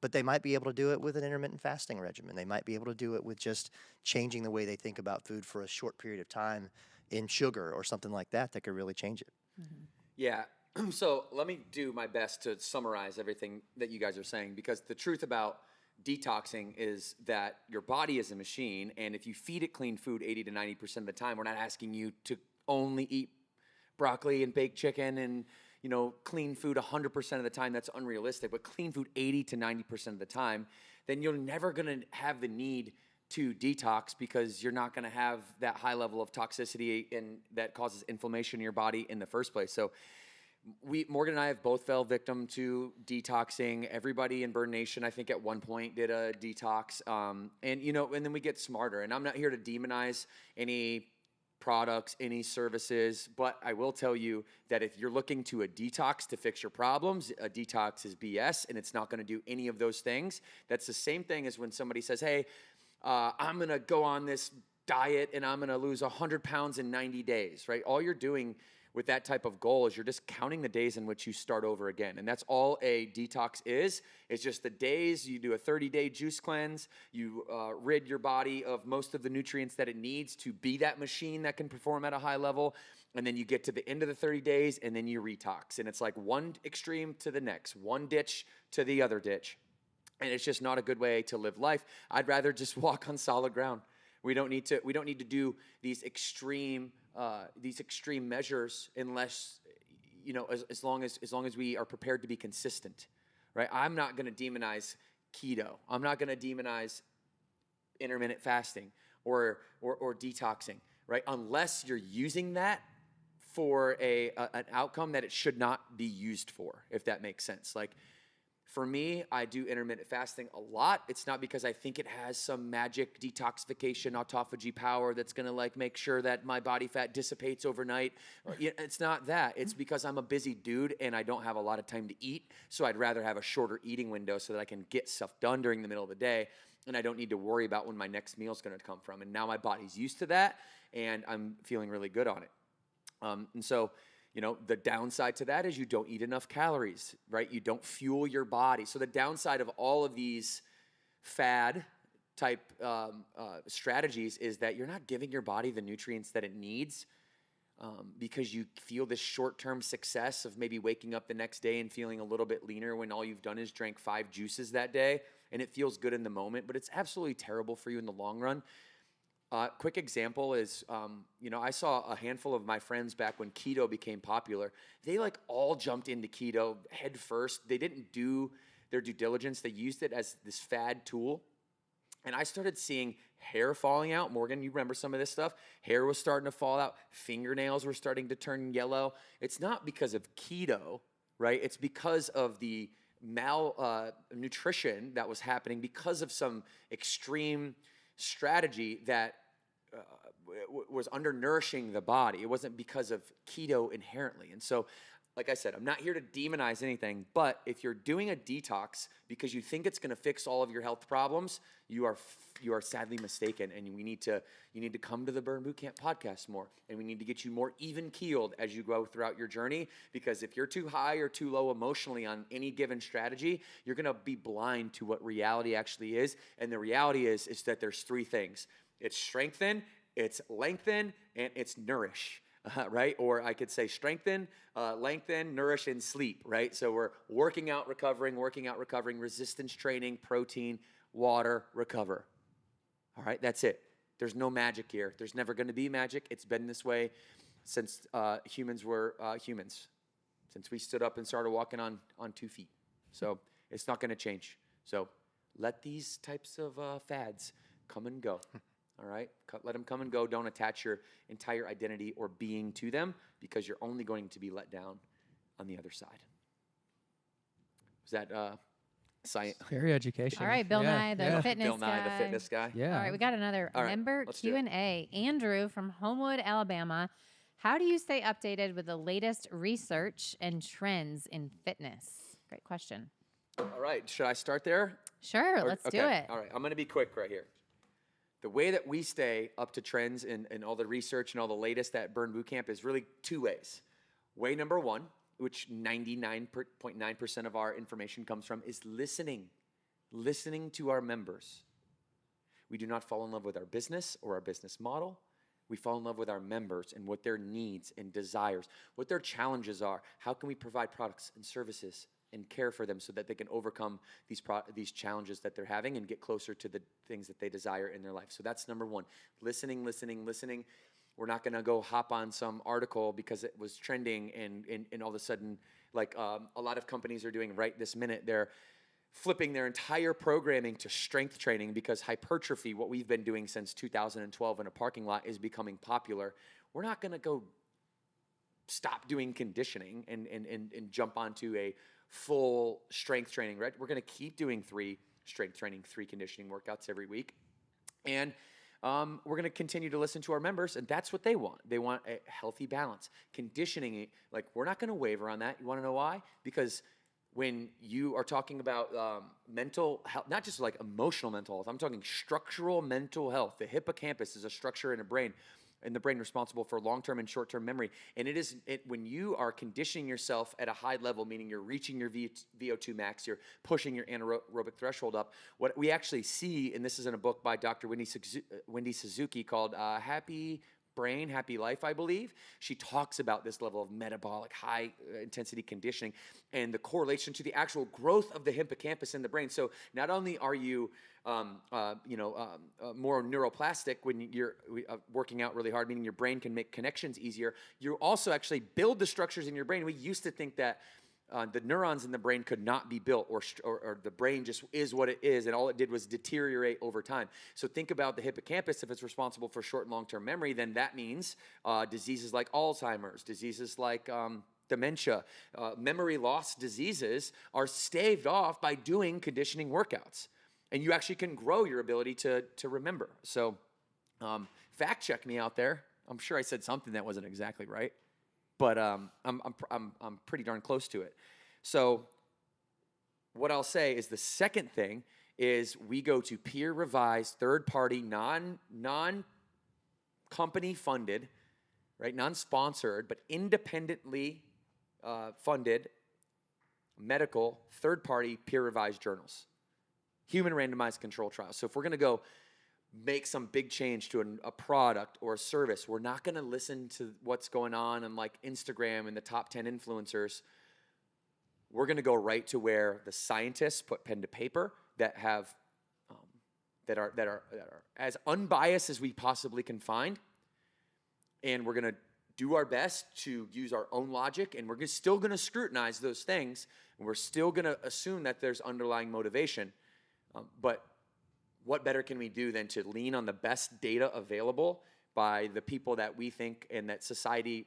but they might be able to do it with an intermittent fasting regimen. They might be able to do it with just changing the way they think about food for a short period of time in sugar or something like that could really change it. Mm-hmm. Yeah. So let me do my best to summarize everything that you guys are saying, because the truth about detoxing is that your body is a machine, and if you feed it clean food 80 to 90% of the time, we're not asking you to only eat broccoli and baked chicken and clean food 100% of the time. That's unrealistic, but clean food 80 to 90% of the time, then you're never gonna have the need to detox because you're not gonna have that high level of toxicity and that causes inflammation in your body in the first place. So Morgan and I have both fell victim to detoxing. Everybody in Burn Nation, I think at one point did a detox. And then we get smarter. And I'm not here to demonize any products, any services, but I will tell you that if you're looking to a detox to fix your problems, a detox is BS and it's not going to do any of those things. That's the same thing as when somebody says, hey, I'm going to go on this diet and I'm going to lose 100 pounds in 90 days, right? All you're doing with that type of goal is you're just counting the days in which you start over again. And that's all a detox is. It's just the days you do a 30-day juice cleanse, you rid your body of most of the nutrients that it needs to be that machine that can perform at a high level. And then you get to the end of the 30 days and then you retox. And it's like one extreme to the next, one ditch to the other ditch. And it's just not a good way to live life. I'd rather just walk on solid ground. We don't need to do these extreme measures unless, as long as we are prepared to be consistent, right? I'm not going to demonize keto. I'm not going to demonize intermittent fasting or detoxing, right? Unless you're using that for an outcome that it should not be used for, if that makes sense. Like, for me, I do intermittent fasting a lot. It's not because I think it has some magic detoxification autophagy power that's going to make sure that my body fat dissipates overnight. It's not that. It's because I'm a busy dude and I don't have a lot of time to eat. So I'd rather have a shorter eating window so that I can get stuff done during the middle of the day and I don't need to worry about when my next meal is going to come from. And now my body's used to that and I'm feeling really good on it. And so the downside to that is you don't eat enough calories, right? You don't fuel your body. So the downside of all of these fad type strategies is that you're not giving your body the nutrients that it needs because you feel this short-term success of maybe waking up the next day and feeling a little bit leaner when all you've done is drank 5 juices that day, and it feels good in the moment, but it's absolutely terrible for you in the long run. Quick example is, I saw a handful of my friends back when keto became popular. They all jumped into keto head first. They didn't do their due diligence. They used it as this fad tool. And I started seeing hair falling out. Morgan, you remember some of this stuff? Hair was starting to fall out. Fingernails were starting to turn yellow. It's not because of keto, right? It's because of the malnutrition that was happening because of some extreme strategy that was undernourishing the body. It wasn't because of keto inherently. And so, like I said, I'm not here to demonize anything, but if you're doing a detox because you think it's going to fix all of your health problems, you are sadly mistaken. And you need to come to the Burn Bootcamp podcast more, and we need to get you more even keeled as you go throughout your journey. Because if you're too high or too low emotionally on any given strategy, you're going to be blind to what reality actually is. And the reality is that there's 3 things: it's strengthen, it's lengthen, and it's nourish. Right? Or I could say strengthen, lengthen, nourish, and sleep, right? So we're working out, recovering, resistance training, protein, water, recover. All right, that's it. There's no magic here. There's never going to be magic. It's been this way since humans were humans, since we stood up and started walking on 2 feet. So it's not going to change. So let these types of fads come and go. All right? Let them come and go. Don't attach your entire identity or being to them because you're only going to be let down on the other side. Was that science? Very educational. All right, Bill Nye, the fitness Bill Nye, guy. the fitness guy. Yeah. All right, we got another member Q&A. Andrew from Homewood, Alabama. How do you stay updated with the latest research and trends in fitness? Great question. All right. Should I start there? Sure, let's do it. All right. I'm going to be quick right here. The way that we stay up to trends and all the research and all the latest at Burn Bootcamp is really 2 ways. Way number 1, which 99.9% of our information comes from, is listening to our members. We do not fall in love with our business or our business model. We fall in love with our members and what their needs and desires, what their challenges are. How can we provide products and services and care for them so that they can overcome these challenges that they're having and get closer to the things that they desire in their life. So that's number one. Listening. We're not going to go hop on some article because it was trending and all of a sudden, like a lot of companies are doing right this minute, they're flipping their entire programming to strength training because hypertrophy, what we've been doing since 2012 in a parking lot, is becoming popular. We're not going to go stop doing conditioning and jump onto a full strength training, right? We're going to keep doing 3 strength training, 3 conditioning workouts every week. And we're going to continue to listen to our members, and that's what they want. They want a healthy balance. Conditioning, like, we're not going to waver on that. You want to know why? Because when you are talking about mental health, not just like emotional mental health, I'm talking structural mental health. The hippocampus is a structure in the brain responsible for long-term and short-term memory. And when you are conditioning yourself at a high level, meaning you're reaching your VO2 max, you're pushing your anaerobic threshold up, what we actually see, and this is in a book by Dr. Wendy Suzuki called Happy Brain, Happy Life, I believe. She talks about this level of metabolic, high intensity conditioning and the correlation to the actual growth of the hippocampus in the brain. So not only are you, more neuroplastic when you're working out really hard, meaning your brain can make connections easier, you also actually build the structures in your brain. We used to think that the neurons in the brain could not be built, or the brain just is what it is, and all it did was deteriorate over time. So think about the hippocampus. If it's responsible for short and long-term memory, then that means diseases like Alzheimer's, diseases like dementia, memory loss diseases are staved off by doing conditioning workouts. And you actually can grow your ability to remember. So fact check me out there. I'm sure I said something that wasn't exactly right, but I'm pretty darn close to it. So what I'll say is the second thing is we go to peer-revised, third-party, non-company funded, right, non-sponsored, but independently funded medical third-party peer-revised journals, human randomized control trials. So if we're going to go make some big change to a product or a service, we're not going to listen to what's going on like Instagram and the top 10 influencers. We're going to go right to where the scientists put pen to paper that have that are as unbiased as we possibly can find, and we're going to do our best to use our own logic, and we're still going to scrutinize those things, and we're still going to assume that there's underlying motivation. But what better can we do than to lean on the best data available by the people that we think and that society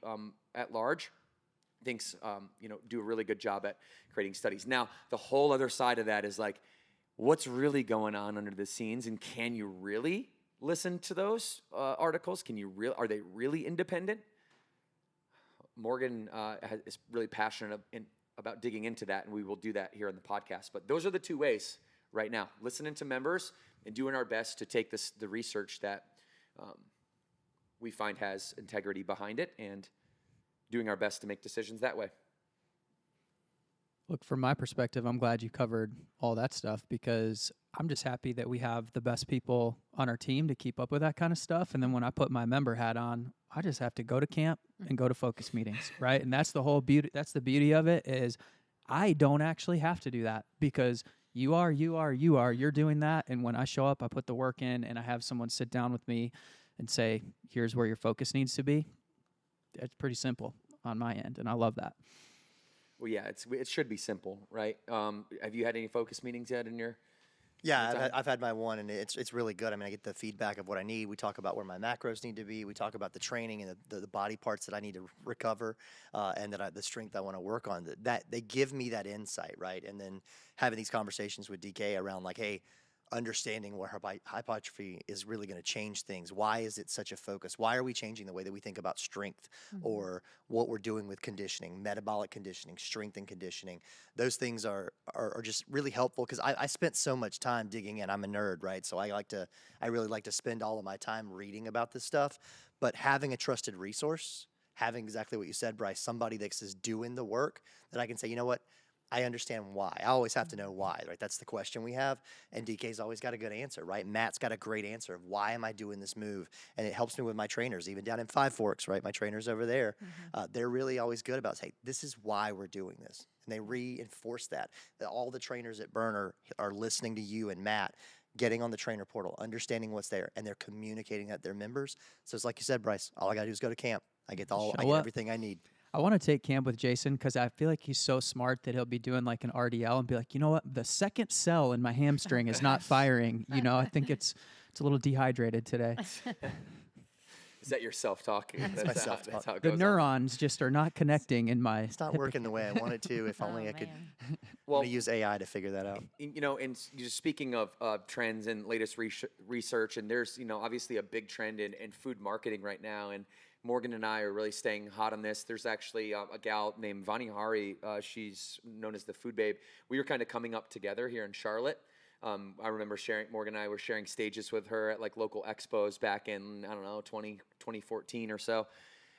at large thinks do a really good job at creating studies. Now, the whole other side of that is like, what's really going on under the scenes, and can you really listen to those articles? Are they really independent? Morgan is really passionate about digging into that, and we will do that here on the podcast. But those are the 2 ways right now: listening to members and doing our best to take the research that we find has integrity behind it, and doing our best to make decisions that way. Look, from my perspective, I'm glad you covered all that stuff, because I'm just happy that we have the best people on our team to keep up with that kind of stuff. And then when I put my member hat on, I just have to go to camp and go to focus meetings, right? And that's the whole beauty. That's the beauty of it, is I don't actually have to do that, because you're doing that. And when I show up, I put the work in, and I have someone sit down with me and say, here's where your focus needs to be. It's pretty simple on my end, and I love that. Well, yeah, it should be simple, right? Have you had any focus meetings yet in your? Yeah, I've had my one, and it's really good. I mean, I get the feedback of what I need. We talk about where my macros need to be. We talk about the training and the body parts that I need to recover, and the strength I want to work on. That they give me that insight, right? And then having these conversations with DK around like, hey, understanding where hypertrophy is really going to change things. Why is it such a focus? Why are we changing the way that we think about strength, or what we're doing with conditioning, metabolic conditioning, strength and conditioning? Those things are just really helpful, because I spent so much time digging in. I'm a nerd, right? So I really like to spend all of my time reading about this stuff. But having a trusted resource, having exactly what you said, Bryce, somebody that is doing the work, that I can say, you know what, I understand why. I always have to know why, right? That's the question we have. And DK's always got a good answer, right? Matt's got a great answer of why am I doing this move? And it helps me with my trainers, even down in Five Forks, right? My trainers over there, they're really always good about saying, this is why we're doing this. and they reinforce that all the trainers at Burn are listening to you and Matt, getting on the trainer portal, understanding what's there, and they're communicating that to their members. So it's like you said, Bryce, all I got to do is go to camp. I get everything I need. I want to take camp with Jason because I feel like he's so smart that he'll be doing like an RDL and be like, you know what, the second cell in my hamstring is not firing. You know, I think it's a little dehydrated today. Is that your self-talk? That's my self-talk. That's how it the goes neurons just are not connecting in my. It's not working the way I want it to. If only I could. Well, use AI to figure that out. You know, and just speaking of trends and latest research, and there's obviously a big trend in food marketing right now, and Morgan and I are really staying hot on this. There's actually a gal named Vani Hari. She's known as the Food Babe. We were kind of coming up together here in Charlotte. I remember Morgan and I were sharing stages with her at like local expos back in, 2014 or so.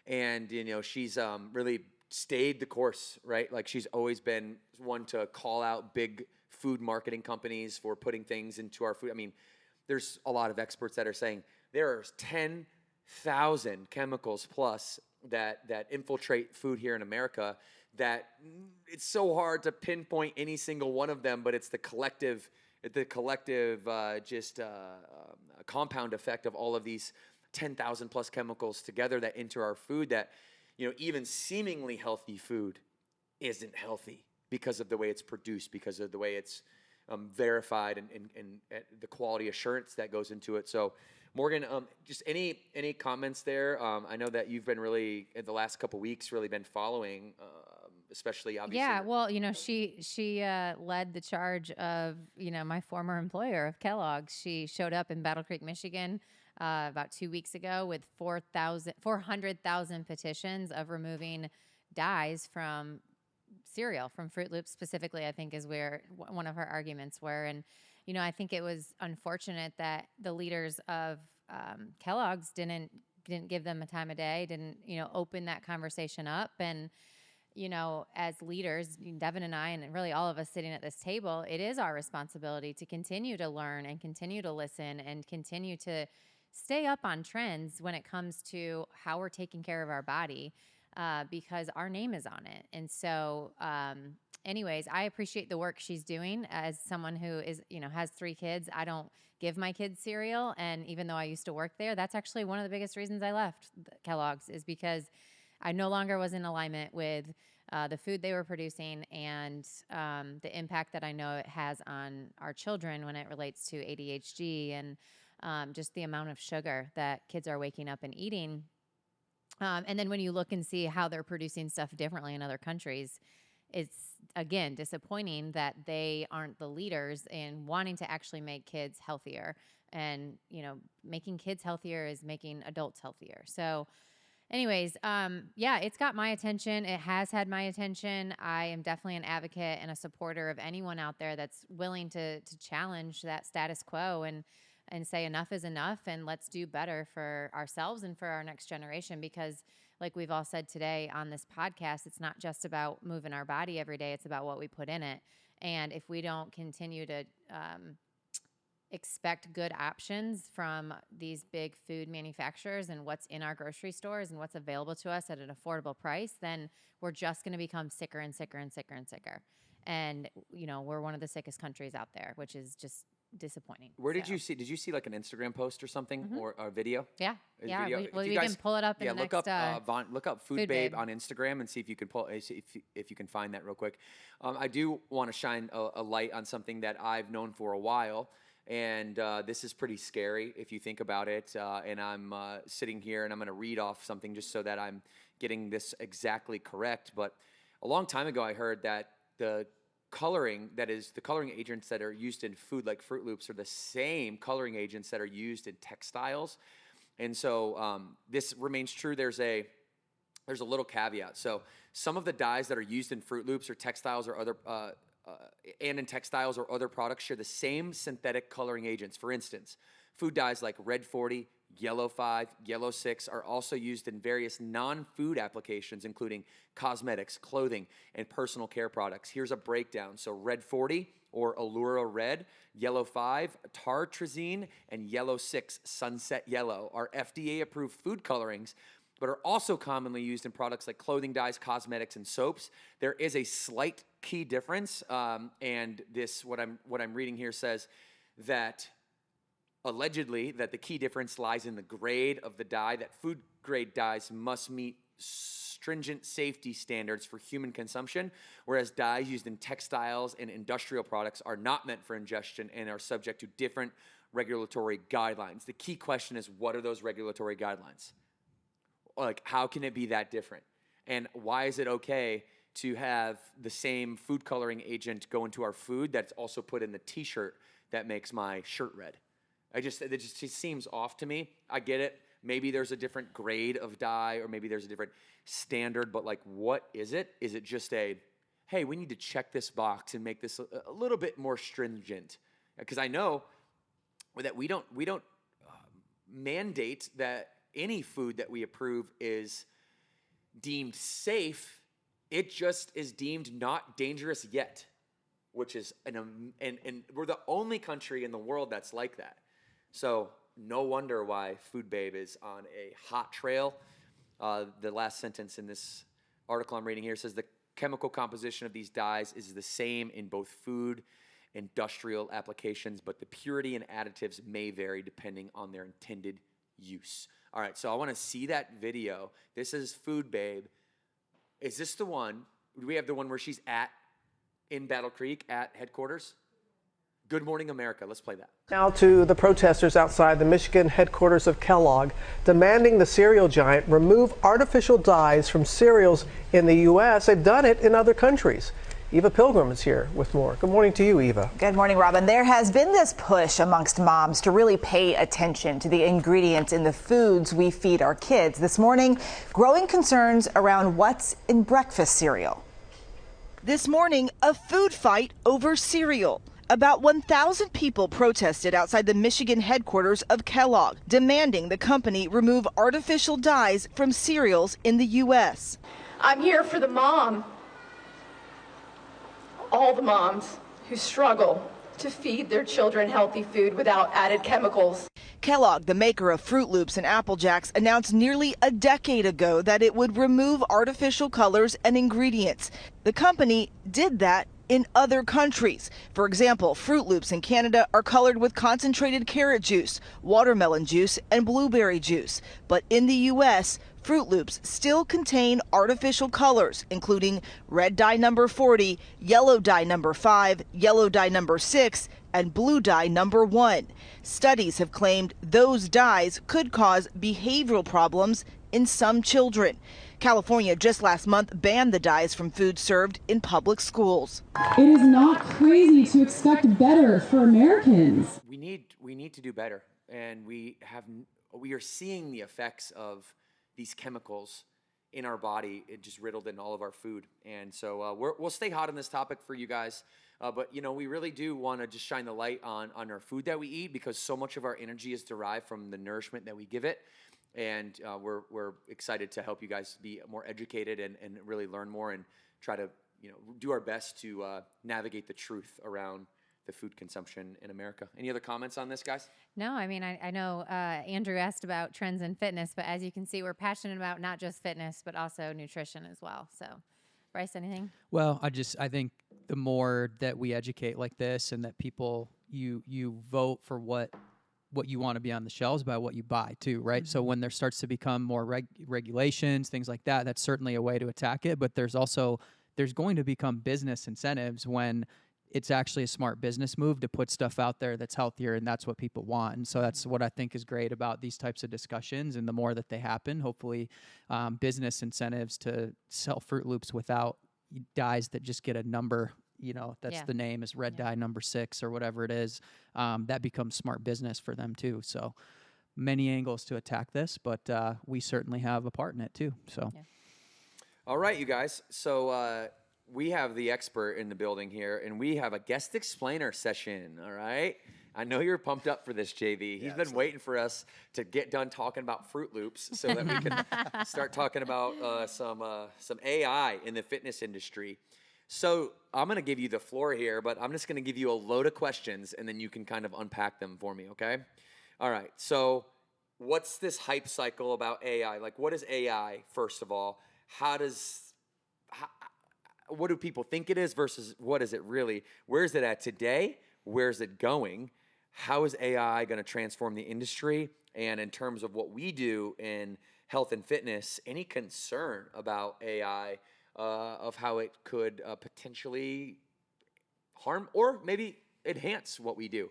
And, she's really stayed the course, right? Like she's always been one to call out big food marketing companies for putting things into our food. I mean, there's a lot of experts that are saying there are 10,000 chemicals plus that infiltrate food here in America that it's so hard to pinpoint any single one of them, but it's the collective compound effect of all of these 10,000 plus chemicals together that enter our food that, even seemingly healthy food isn't healthy because of the way it's produced, because of the way it's verified and the quality assurance that goes into it. So Morgan, just any comments there? I know that you've been really, in the last couple weeks, really been following, especially obviously. Yeah, well, she led the charge of, my former employer of Kellogg's. She showed up in Battle Creek, Michigan, about 2 weeks ago with 400,000 petitions of removing dyes from cereal, from Fruit Loops specifically, I think is where one of her arguments were. And, I think it was unfortunate that the leaders of Kellogg's didn't give them a time of day, didn't, open that conversation up. And, as leaders, Devin and I, and really all of us sitting at this table, it is our responsibility to continue to learn and continue to listen and continue to stay up on trends when it comes to how we're taking care of our body, because our name is on it. And so, anyways, I appreciate the work she's doing as someone who is, has 3 kids. I don't give my kids cereal. And even though I used to work there, that's actually one of the biggest reasons I left Kellogg's, is because I no longer was in alignment with the food they were producing and the impact that I know it has on our children when it relates to ADHD and just the amount of sugar that kids are waking up and eating. And then when you look and see how they're producing stuff differently in other countries, it's, again, disappointing that they aren't the leaders in wanting to actually make kids healthier. And, making kids healthier is making adults healthier. So anyways, it's got my attention. It has had my attention. I am definitely an advocate and a supporter of anyone out there that's willing to challenge that status quo and say enough is enough and let's do better for ourselves and for our next generation. Because like we've all said today on this podcast, it's not just about moving our body every day. It's about what we put in it. And if we don't continue to expect good options from these big food manufacturers and what's in our grocery stores and what's available to us at an affordable price, then we're just going to become sicker and sicker and sicker and sicker. And, we're one of the sickest countries out there, which is just disappointing. Where did you see like an Instagram post or something, or a video? Yeah. Video? We can pull it up in the next. Look up Food Babe on Instagram and see if you can if you can find that real quick. I do want to shine a light on something that I've known for a while. And this is pretty scary if you think about it. And I'm sitting here and I'm going to read off something just so that I'm getting this exactly correct. But a long time ago, I heard that the coloring agents that are used in food like Fruit Loops are the same coloring agents that are used in textiles. And so this remains true. There's a little caveat. So some of the dyes that are used in Fruit Loops or textiles or other and in textiles or other products share the same synthetic coloring agents. For instance, food dyes like Red 40, Yellow 5, Yellow 6 are also used in various non-food applications, including cosmetics, clothing, and personal care products. Here's a breakdown. So Red 40, or Allura Red, Yellow 5, Tartrazine, and Yellow 6, Sunset Yellow, are FDA-approved food colorings but are also commonly used in products like clothing dyes, cosmetics, and soaps. There is a slight key difference, and this what I'm reading here says that allegedly that the key difference lies in the grade of the dye, that food grade dyes must meet stringent safety standards for human consumption, whereas dyes used in textiles and industrial products are not meant for ingestion and are subject to different regulatory guidelines. The key question is, what are those regulatory guidelines? Like, how can it be that different? And why is it okay to have the same food coloring agent go into our food that's also put in the t-shirt that makes my shirt red? It just seems off to me. I get it. Maybe there's a different grade of dye, or maybe there's a different standard, but like, what is it? Is it just hey, we need to check this box and make this a little bit more stringent? Because I know that we don't mandate that any food that we approve is deemed safe. It just is deemed not dangerous yet, which is and we're the only country in the world that's like that. So no wonder why Food Babe is on a hot trail. The last sentence in this article I'm reading here says the chemical composition of these dyes is the same in both food, industrial applications, but the purity and additives may vary depending on their intended use. All right, so I want to see that video. This is Food Babe. Is this the one? Do we have the one where she's in Battle Creek at headquarters? Good Morning America. Let's play that. Now to the protesters outside the Michigan headquarters of Kellogg, demanding the cereal giant remove artificial dyes from cereals in the U.S. They've done it in other countries. Eva Pilgrim is here with more. Good morning to you, Eva. Good morning, Robin. There has been this push amongst moms to really pay attention to the ingredients in the foods we feed our kids. This morning, growing concerns around what's in breakfast cereal. This morning, a food fight over cereal. About 1,000 people protested outside the Michigan headquarters of Kellogg, demanding the company remove artificial dyes from cereals in the U.S. I'm here for the mom, all the moms who struggle to feed their children healthy food without added chemicals. Kellogg, the maker of Fruit Loops and Apple Jacks, announced nearly a decade ago that it would remove artificial colors and ingredients. The company did that in other countries. For example, Fruit Loops in Canada are colored with concentrated carrot juice, watermelon juice, and blueberry juice. But in the U.S., Fruit Loops still contain artificial colors, including red dye number 40, yellow dye number 5, yellow dye number 6, and blue dye number 1. Studies have claimed those dyes could cause behavioral problems in some children. California just last month banned the dyes from food served in public schools. It is not crazy to expect better for Americans. We need to do better, and we are seeing the effects of these chemicals in our body, it just riddled in all of our food. And so we'll stay hot on this topic for you guys. But, we really do want to just shine the light on our food that we eat, because so much of our energy is derived from the nourishment that we give it. And we're excited to help you guys be more educated and really learn more and try to, do our best to navigate the truth around the food consumption in America. Any other comments on this, guys? No, I mean, I know Andrew asked about trends in fitness, but as you can see, we're passionate about not just fitness, but also nutrition as well. So, Bryce, anything? Well, I think the more that we educate like this, and that people, you vote for what you want to be on the shelves by what you buy too, right? Mm-hmm. So when there starts to become more regulations, things like that, that's certainly a way to attack it. But there's going to become business incentives when it's actually a smart business move to put stuff out there that's healthier, and that's what people want. And so that's what I think is great about these types of discussions. And the more that they happen, hopefully business incentives to sell Fruit Loops without dyes that just get a number, that's the name is red dye number 6 or whatever it is, that becomes smart business for them too. So many angles to attack this, but we certainly have a part in it too. So, All right, you guys. So we have the expert in the building here, and we have a guest explainer session, all right? I know you're pumped up for this, JV. He's been waiting for us to get done talking about Fruit Loops so that we can start talking about some AI in the fitness industry. So I'm going to give you the floor here, but I'm just going to give you a load of questions, and then you can kind of unpack them for me, okay? All right, so what's this hype cycle about AI? Like, what is AI, first of all? What do people think it is versus what is it really? Where is it at today? Where's it going? How is AI going to transform the industry? And in terms of what we do in health and fitness, any concern about AI of how it could potentially harm or maybe enhance what we do,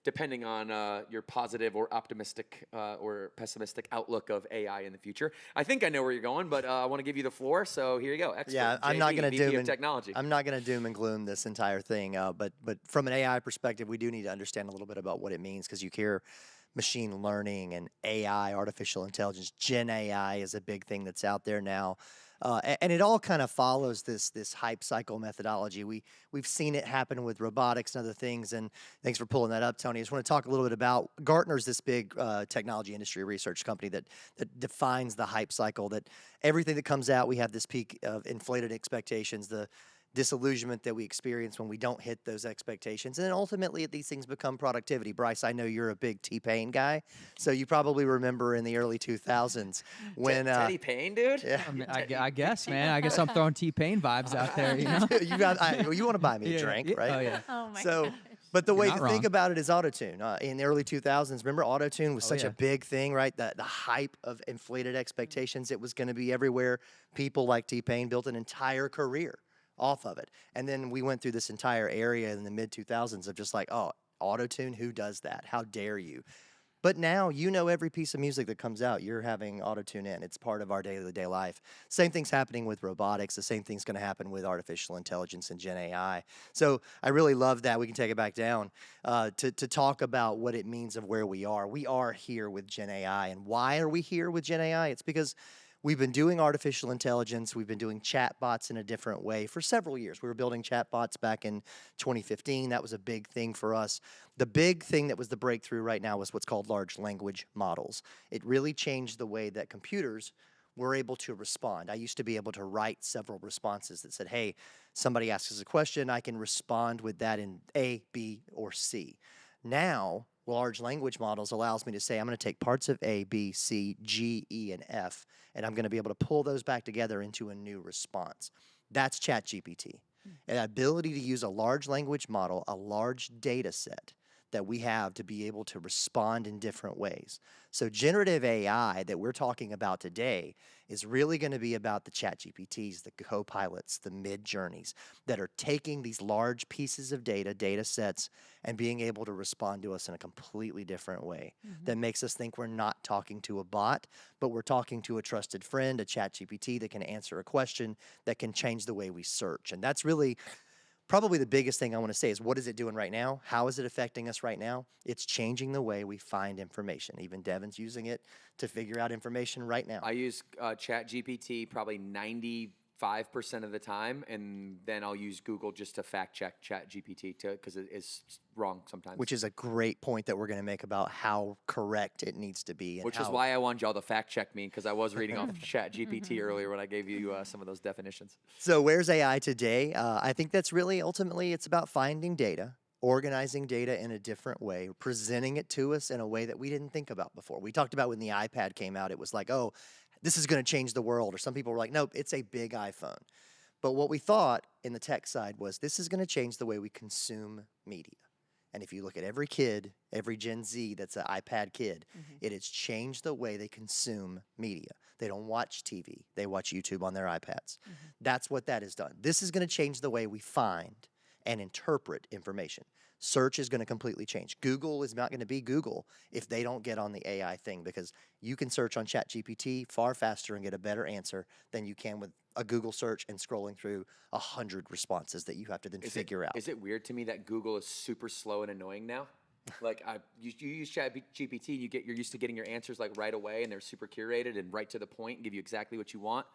depending on your positive or optimistic or pessimistic outlook of AI in the future. I think I know where you're going, but I want to give you the floor. So here you go. Expert, yeah, I'm JD, not going VP of technology. I'm not going to doom and gloom this entire thing, but from an AI perspective, we do need to understand a little bit about what it means, because you hear machine learning and AI, artificial intelligence. Gen AI is a big thing that's out there now. And it all kind of follows this hype cycle methodology. We've seen it happen with robotics and other things. And thanks for pulling that up, Tony. I just want to talk a little bit about Gartner's this big technology industry research company that defines the hype cycle. That everything that comes out, we have this peak of inflated expectations, the disillusionment that we experience when we don't hit those expectations. And then ultimately these things become productivity. Bryce, I know you're a big T-Pain guy, so you probably remember in the early 2000s when Teddy Payne, dude. Yeah. I guess, man. I guess I'm throwing T-Pain vibes out there. You know, you want to buy me a drink, right? Oh yeah. Oh my gosh. But the way to wrong. think about it is autotune. In the early 2000s, remember autotune was such a big thing, right? The hype of inflated expectations. It was going to be everywhere. People like T-Pain built an entire career off of it. And then we went through this entire area in the mid-2000s of just like, oh, autotune, who does that? How dare you? But now, you know, every piece of music that comes out, you're having autotune in. It's part of our day-to-day life. Same thing's happening with robotics. The same thing's going to happen with artificial intelligence and Gen AI. So I really love that. We can take it back down to talk about what it means of where we are. We are here with Gen AI. And why are we here with Gen AI? It's because we've been doing artificial intelligence. We've been doing chatbots in a different way for several years. We were building chatbots back in 2015. That was a big thing for us. The big thing that was the breakthrough right now was what's called large language models. It really changed the way that computers were able to respond. I used to be able to write several responses that said, hey, somebody asks us a question, I can respond with that in A, B, or C. Now, large language models allows me to say, I'm going to take parts of A, B, C, G, E, and F, and I'm going to be able to pull those back together into a new response. That's ChatGPT. An ability to use a large language model, a large data set that we have to be able to respond in different ways. So generative AI that we're talking about today is really going to be about the ChatGPTs, the Copilots, the Midjourneys that are taking these large pieces of data sets, and being able to respond to us in a completely different way that makes us think we're not talking to a bot, but we're talking to a trusted friend, a ChatGPT that can answer a question that can change the way we search. And that's really probably the biggest thing I want to say is, what is it doing right now? How is it affecting us right now? It's changing the way we find information. Even Devin's using it to figure out information right now. I use ChatGPT probably 95% of the time, and then I'll use Google just to fact check ChatGPT because it is wrong sometimes. Which is a great point that we're going to make about how correct it needs to be. Which is why I wanted y'all to fact check me, because I was reading off of ChatGPT earlier when I gave you some of those definitions. So where's AI today? I think that's really ultimately it's about finding data, organizing data in a different way, presenting it to us in a way that we didn't think about before. We talked about when the iPad came out, it was like, oh, this is going to change the world. Or some people were like, nope, it's a big iPhone. But what we thought in the tech side was this is going to change the way we consume media. And if you look at every kid, every Gen Z that's an iPad kid, it has changed the way they consume media. They don't watch TV. They watch YouTube on their iPads. That's what that has done. This is going to change the way we find and interpret information. Search is going to completely change. Google is not going to be Google if they don't get on the AI thing, because you can search on ChatGPT far faster and get a better answer than you can with a Google search and scrolling through 100 responses that you have to then figure out. Is it weird to me that Google is super slow and annoying now? Like you use ChatGPT and you're used to getting your answers like right away, and they're super curated and right to the point and give you exactly what you want.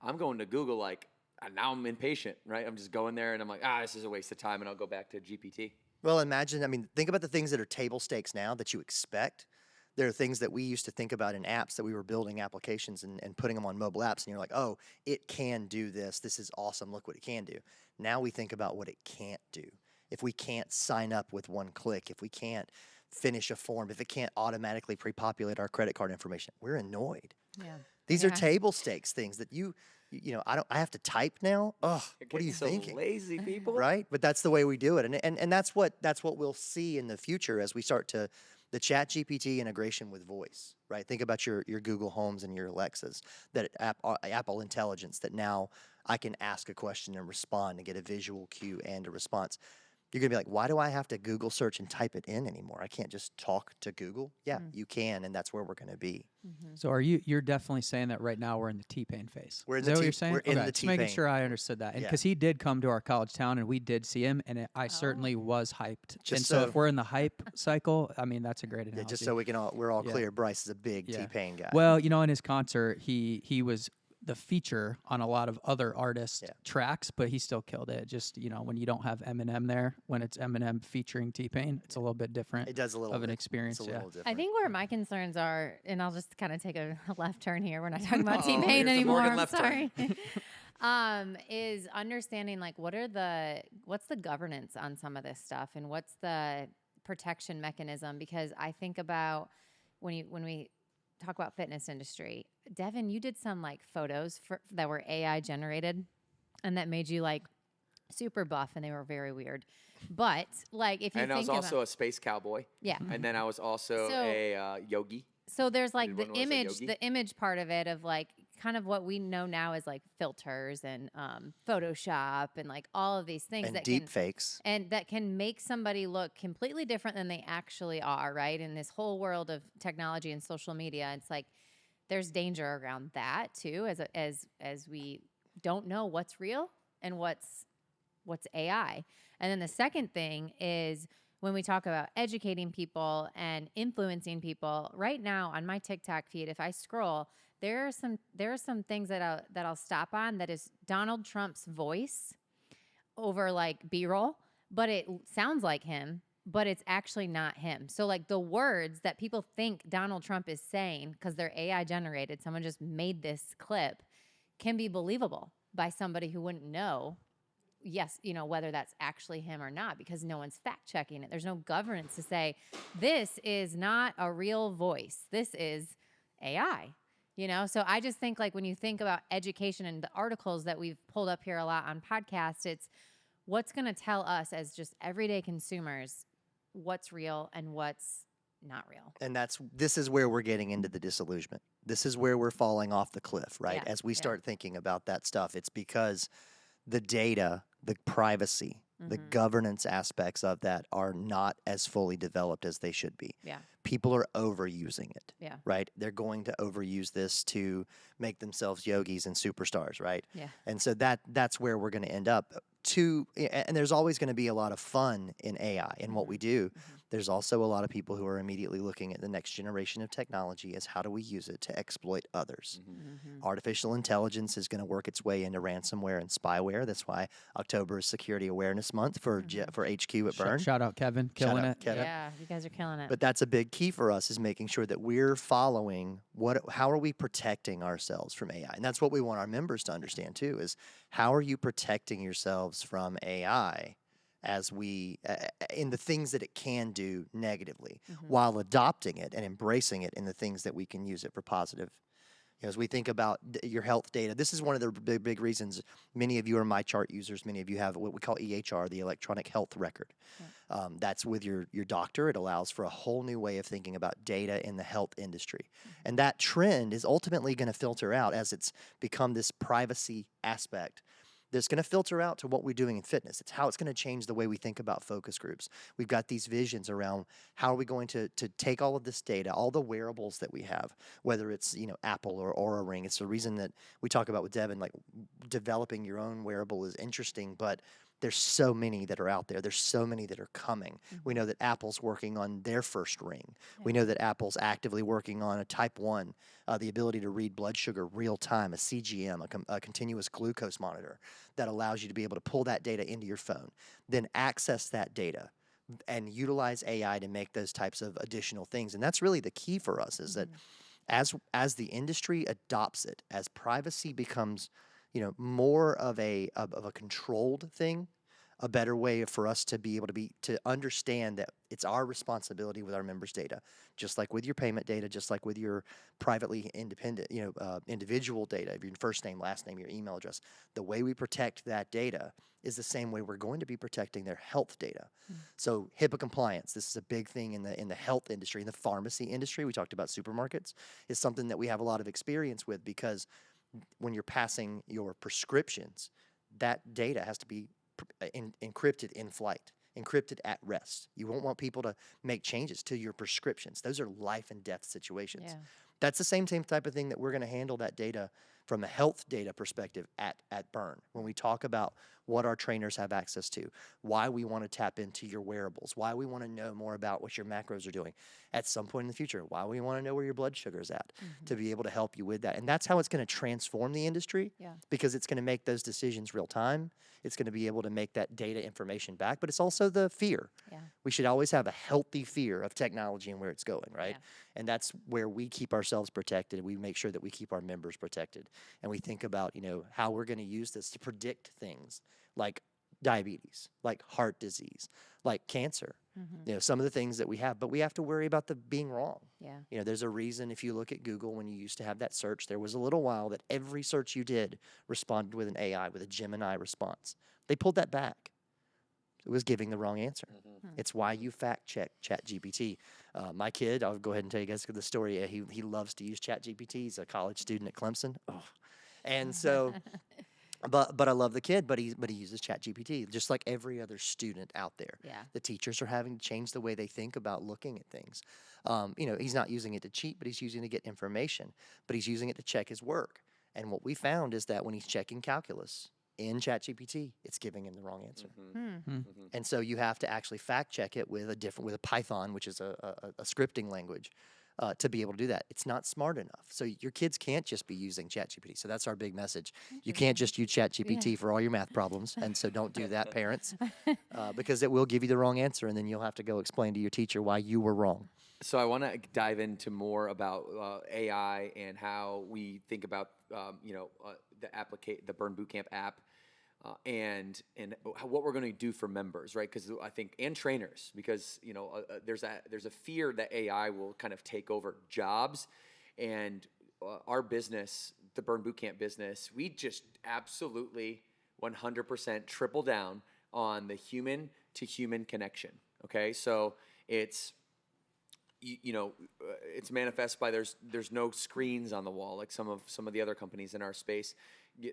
I'm going to Google like, now I'm impatient, right? I'm just going there and I'm like, this is a waste of time, and I'll go back to GPT. Well, think about the things that are table stakes now that you expect. There are things that we used to think about in apps that we were building applications and putting them on mobile apps, and you're like, oh, it can do this. This is awesome. Look what it can do. Now we think about what it can't do. If we can't sign up with one click, if we can't finish a form, if it can't automatically pre-populate our credit card information, we're annoyed. Yeah. These are table stakes things that I have to type now. Ugh, what are you thinking? Lazy people, right? But that's the way we do it, and that's what we'll see in the future as we start to the Chat GPT integration with voice, right? Think about your Google Homes and your Alexas, that Apple Intelligence, that now I can ask a question and respond and get a visual cue and a response. You're going to be like, why do I have to Google search and type it in anymore? I can't just talk to Google. Yeah, you can, and that's where we're going to be. So you're definitely saying that right now we're in the T-Pain phase. We're in Is the that what you're saying? We're in the Just T-Pain. making sure I understood that. And because he did come to our college town and we did see him, and I certainly was hyped. And so if we're in the hype cycle, I mean, that's a great analogy. Yeah, just so we're all clear, Bryce is a big T-Pain guy. Well, in his concert, he was the feature on a lot of other artists' tracks, but he still killed it. Just, when you don't have Eminem there, when it's Eminem featuring T-Pain, it's a little bit different. It does a little of an experience. It's a little different. I think where my concerns are, and I'll just kind of take a left turn here. We're not talking about T-Pain anymore. I'm sorry. Is understanding like what's the governance on some of this stuff, and what's the protection mechanism? Because I think about when we talk about fitness industry, Devin, you did some like photos that were AI generated, and that made you like super buff, and they were very weird. But like if you I was also a space cowboy. Yeah. And then I was also a yogi. So there's like the image part of it, of like kind of what we know now as like filters and Photoshop and like all of these things and that deep fakes, and that can make somebody look completely different than they actually are, right? In this whole world of technology and social media, it's like there's danger around that too, as we don't know what's real and what's AI. And then the second thing is, when we talk about educating people and influencing people, right now on my TikTok feed, if I scroll, there are some things that I'll stop on that is Donald Trump's voice over like B-roll, but it sounds like him, but it's actually not him. So like the words that people think Donald Trump is saying, because they're AI generated, someone just made this clip, can be believable by somebody who wouldn't know. Yes, whether that's actually him or not, because no one's fact checking it. There's no governance to say, this is not a real voice. This is AI, So I just think like when you think about education and the articles that we've pulled up here a lot on podcasts, it's what's going to tell us as just everyday consumers what's real and what's not real. And this is where we're getting into the disillusionment. This is where we're falling off the cliff, right? As we start thinking about that stuff, it's because the data, the privacy, the governance aspects of that are not as fully developed as they should be. Yeah. People are overusing it. Yeah. Right? They're going to overuse this to make themselves yogis and superstars, right? Yeah. And so that's where we're going to end up. And there's always going to be a lot of fun in AI and what we do. There's also a lot of people who are immediately looking at the next generation of technology as how do we use it to exploit others. Artificial intelligence is going to work its way into ransomware and spyware. That's why October is Security Awareness Month for HQ at Burn. Shout out Kevin, killing it. Kevin. Yeah, you guys are killing it. But that's a big key for us, is making sure that we're following how are we protecting ourselves from AI? And that's what we want our members to understand too, is how are you protecting yourselves from AI as in the things that it can do negatively, while adopting it and embracing it in the things that we can use it for positive. As we think about your health data, this is one of the big reasons many of you are MyChart users. Many of you have what we call EHR, the electronic health record. That's with your doctor. It allows for a whole new way of thinking about data in the health industry. And that trend is ultimately going to filter out as it's become this privacy aspect. That's going to filter out to what we're doing in fitness. It's how it's going to change the way we think about focus groups. We've got these visions around how are we going to take all of this data, all the wearables that we have, whether it's Apple or Oura Ring. It's the reason that we talk about with Devin, like developing your own wearable is interesting, but there's so many that are out there. There's so many that are coming. We know that Apple's working on their first ring. We know that Apple's actively working on a type 1, the ability to read blood sugar real time, a CGM, a continuous glucose monitor that allows you to be able to pull that data into your phone, then access that data and utilize AI to make those types of additional things. And that's really the key for us, is that as the industry adopts it, as privacy becomes more of a controlled thing, a better way for us to be able to understand that it's our responsibility with our members' data, just like with your payment data, just like with your privately independent, individual data, your first name, last name, your email address. The way we protect that data is the same way we're going to be protecting their health data. So HIPAA compliance, this is a big thing in the health industry, in the pharmacy industry. We talked about supermarkets, is something that we have a lot of experience with, because when you're passing your prescriptions, that data has to be encrypted in flight, encrypted at rest. You won't want people to make changes to your prescriptions. Those are life and death situations. Yeah. That's the same type of thing that we're going to handle that data from a health data perspective at Burn. When we talk about what our trainers have access to, why we want to tap into your wearables, why we want to know more about what your macros are doing at some point in the future, why we want to know where your blood sugar is at, to be able to help you with that. And that's how it's going to transform the industry, because it's going to make those decisions real time. It's going to be able to make that data information back, but it's also the fear. Yeah. We should always have a healthy fear of technology and where it's going, right? Yeah. And that's where we keep ourselves protected. We make sure that we keep our members protected. And we think about, how we're going to use this to predict things like diabetes, like heart disease, like cancer. Some of the things that we have, but we have to worry about the being wrong. Yeah. There's a reason, if you look at Google, when you used to have that search, there was a little while that every search you did responded with an AI, with a Gemini response. They pulled that back. It was giving the wrong answer. It's why you fact check ChatGPT. My kid, I'll go ahead and tell you guys the story. He loves to use ChatGPT. He's a college student at Clemson. And so, but I love the kid, but he uses ChatGPT just like every other student out there. Yeah. The teachers are having to change the way they think about looking at things. He's not using it to cheat, but he's using it to get information. But he's using it to check his work. And what we found is that when he's checking calculus in ChatGPT, it's giving him the wrong answer. And so you have to actually fact check it with a Python, which is a scripting language, to be able to do that. It's not smart enough. So your kids can't just be using ChatGPT. So that's our big message. You can't just use ChatGPT for all your math problems. And so don't do that, parents, because it will give you the wrong answer. And then you'll have to go explain to your teacher why you were wrong. So I want to dive into more about AI and how we think about the Burn Bootcamp app. And what we're going to do for members, right? Because I think, and trainers, because there's a fear that AI will kind of take over jobs, and our business, the Burn Bootcamp business, we just absolutely 100% triple down on the human to human connection. Okay, so it's it's manifest by there's no screens on the wall like some of the other companies in our space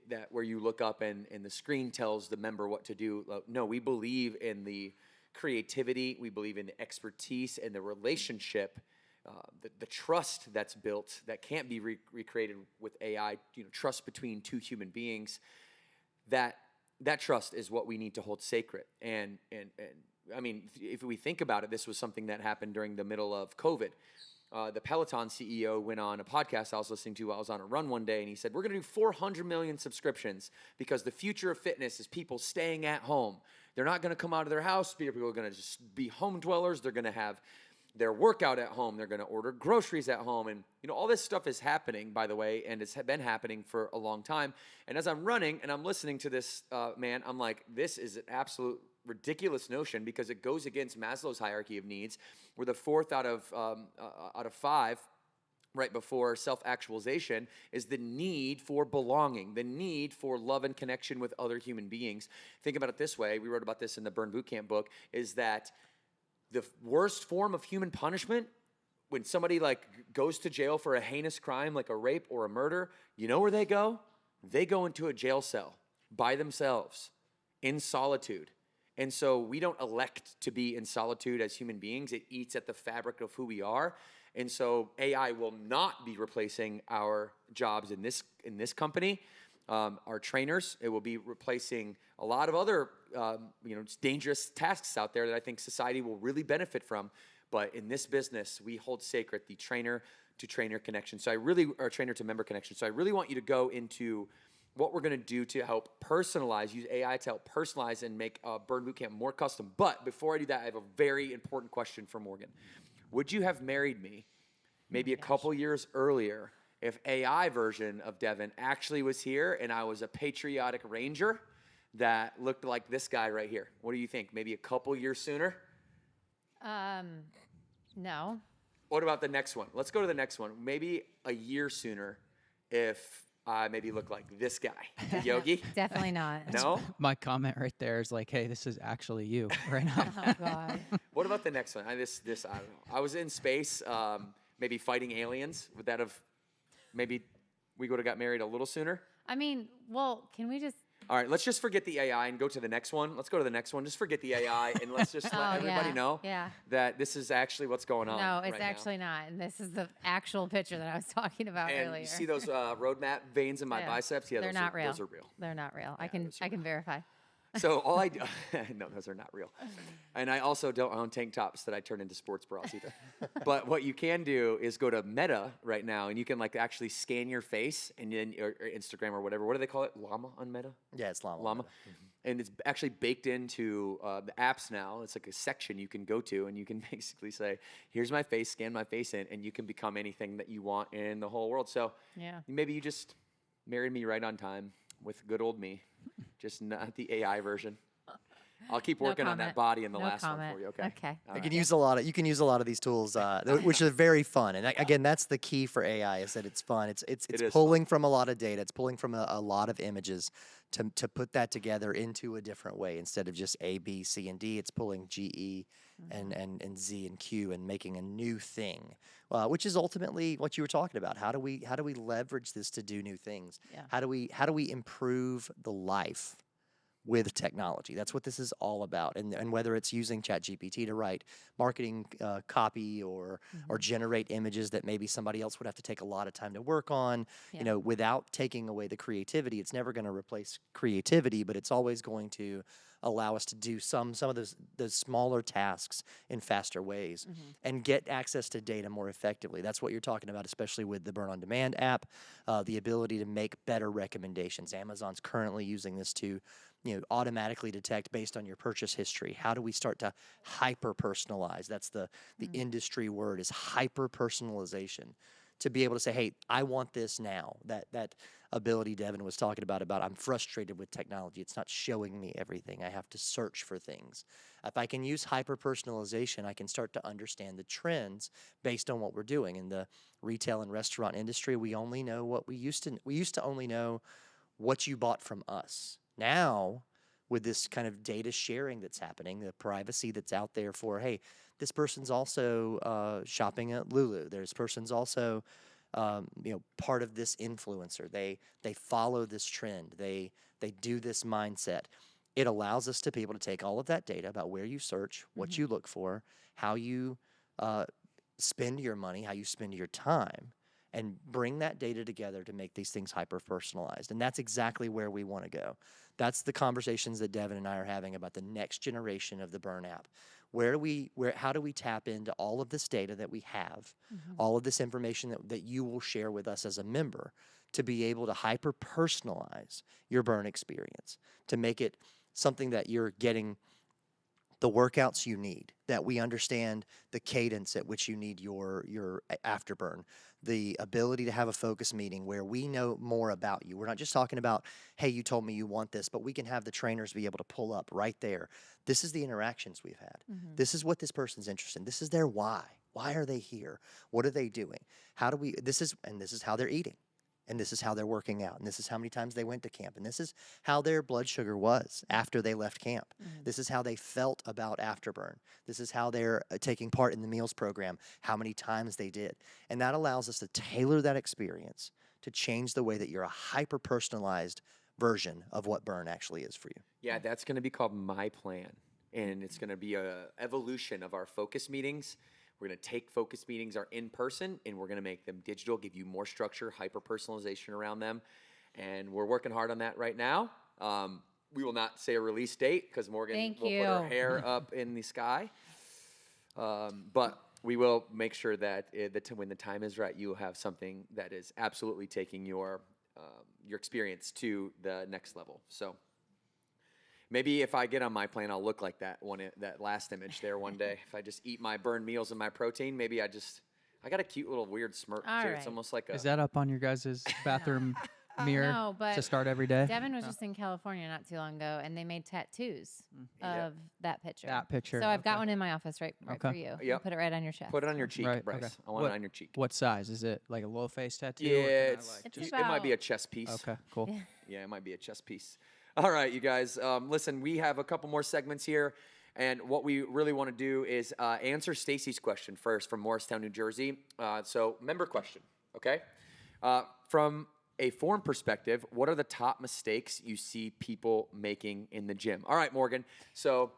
that where you look up and the screen tells the member what to do. No, we believe in the creativity, we believe in the expertise and the relationship, the trust that's built that can't be recreated with AI. Trust between two human beings. That trust is what we need to hold sacred. And I mean, if we think about it, this was something that happened during the middle of COVID. The Peloton CEO went on a podcast I was listening to while I was on a run one day, and he said, we're going to do 400 million subscriptions because the future of fitness is people staying at home. They're not going to come out of their house. People are going to just be home dwellers. They're going to have their workout at home. They're going to order groceries at home. And, all this stuff is happening, by the way, and it's been happening for a long time. And as I'm running and I'm listening to this man, I'm like, this is an absolute ridiculous notion because it goes against Maslow's hierarchy of needs, where the fourth out of five, right before self-actualization, is the need for belonging, the need for love and connection with other human beings. Think about it this way. We wrote about this in the Burn Bootcamp book, is that the worst form of human punishment, when somebody goes to jail for a heinous crime like a rape or a murder, you know where they go? They go into a jail cell by themselves in solitude. And so we don't elect to be in solitude as human beings. It eats at the fabric of who we are. And so AI will not be replacing our jobs in this company. Our trainers, it will be replacing a lot of other dangerous tasks out there that I think society will really benefit from. But in this business, we hold sacred the trainer to trainer connection. Or trainer to member connection. So I really want you to go into what we're going to do to help personalize, use AI to help personalize and make Burn Bootcamp more custom. But before I do that, I have a very important question for Morgan. Would you have married me maybe a couple years earlier if AI version of Devin actually was here and I was a patriotic ranger that looked like this guy right here? What do you think? Maybe a couple years sooner? No. What about the next one? Let's go to the next one. Maybe a year sooner if I maybe look like this guy, Yogi. Definitely not. No? My comment right there is like, hey, this is actually you right now. Oh, God. What about the next one? I don't know. I was in space, maybe fighting aliens. Would that have, maybe we would have got married a little sooner? I mean, well, can we just... All right, let's just forget the AI and go to the next one. Let's go to the next one. Just forget the AI and let's just let everybody know that this is actually what's going on. No, it's right actually not. And this is the actual picture that I was talking about and earlier. You see those roadmap veins in my biceps? Yeah, they're not real. Those are real. They're not real. Yeah, I can verify. So all I do, no, those are not real. And I also don't own tank tops that I turn into sports bras either. But what you can do is go to Meta right now, and you can like actually scan your face, and then or Instagram or whatever. What do they call it? Llama on Meta? Yeah, it's Llama. Llama. And it's actually baked into the apps now. It's like a section you can go to, and you can basically say, "Here's my face. Scan my face in," and you can become anything that you want in the whole world. So maybe you just married me right on time with good old me. Just not the AI version. I'll keep working on that body in the last one for you. Okay. Okay. You can use a lot of these tools, which are very fun. And again, that's the key for AI is that it's fun. It's pulling from a lot of data. It's pulling from a lot of images to put that together into a different way instead of just A, B, C, and D. It's pulling G, E, and Z and Q and making a new thing, which is ultimately what you were talking about. How do we leverage this to do new things? Yeah. How do we improve the life with technology? That's what this is all about. And whether it's using ChatGPT to write marketing copy or generate images that maybe somebody else would have to take a lot of time to work on, without taking away the creativity. It's never going to replace creativity, but it's always going to allow us to do some of those smaller tasks in faster ways and get access to data more effectively. That's what you're talking about, especially with the Burn On Demand app, the ability to make better recommendations. Amazon's currently using this to automatically detect based on your purchase history. How do we start to hyper-personalize? That's the industry word, is hyper-personalization. To be able to say, hey, I want this now. That ability Devin was talking about I'm frustrated with technology. It's not showing me everything. I have to search for things. If I can use hyper-personalization, I can start to understand the trends based on what we're doing. In the retail and restaurant industry, we only know what we used to only know what you bought from us. Now, with this kind of data sharing that's happening, the privacy that's out there for, hey, this person's also shopping at Lulu. This person's also, part of this influencer. They follow this trend. They do this mindset. It allows us to be able to take all of that data about where you search, what you look for, how you spend your money, how you spend your time, and bring that data together to make these things hyper-personalized. And that's exactly where we want to go. That's the conversations that Devin and I are having about the next generation of the Burn app. How do we tap into all of this data that we have, all of this information that you will share with us as a member, to be able to hyper-personalize your Burn experience, to make it something that you're getting the workouts you need, that we understand the cadence at which you need your afterburn, the ability to have a focus meeting where we know more about you. We're not just talking about, hey, you told me you want this, but we can have the trainers be able to pull up right there. This is the interactions we've had. This is what this person's interested in. This is their why. Why are they here? What are they doing? This is how they're eating. And this is how they're working out. And this is how many times they went to camp. And this is how their blood sugar was after they left camp. This is how they felt about afterburn. This is how they're taking part in the meals program, how many times they did. And that allows us to tailor that experience to change the way that you're a hyper-personalized version of what Burn actually is for you. Yeah, that's going to be called My Plan. And it's going to be an evolution of our focus meetings. We're going to take focus meetings are in person, and we're going to make them digital, give you more structure, hyper-personalization around them. And we're working hard on that right now. We will not say a release date because Morgan will put her hair up in the sky. But we will make sure that when the time is right, you will have something that is absolutely taking your experience to the next level. So maybe if I get on My Plan, I'll look like that last image there one day. If I just eat my burned meals and my protein, maybe I got a cute little weird smirk too. Right. It's almost like Is that up on your guys' bathroom mirror No, but to start every day? Devin was just in California not too long ago, and they made tattoos of that picture. That picture. So I've got one in my office right for you. Yep. You put it right on your chest. Put it on your cheek, Right, Bryce. okay. I want it on your cheek. What size? Is it like a low face tattoo? Yeah, or can I, It's it might be a chest piece. Okay, cool. Yeah, it might be a chest piece. All right, you guys. Listen, we have a couple more segments here. And what we really want to do is answer Stacy's question first from Morristown, New Jersey. So member question, okay? From a form perspective, what are the top mistakes you see people making in the gym? All right, Morgan. So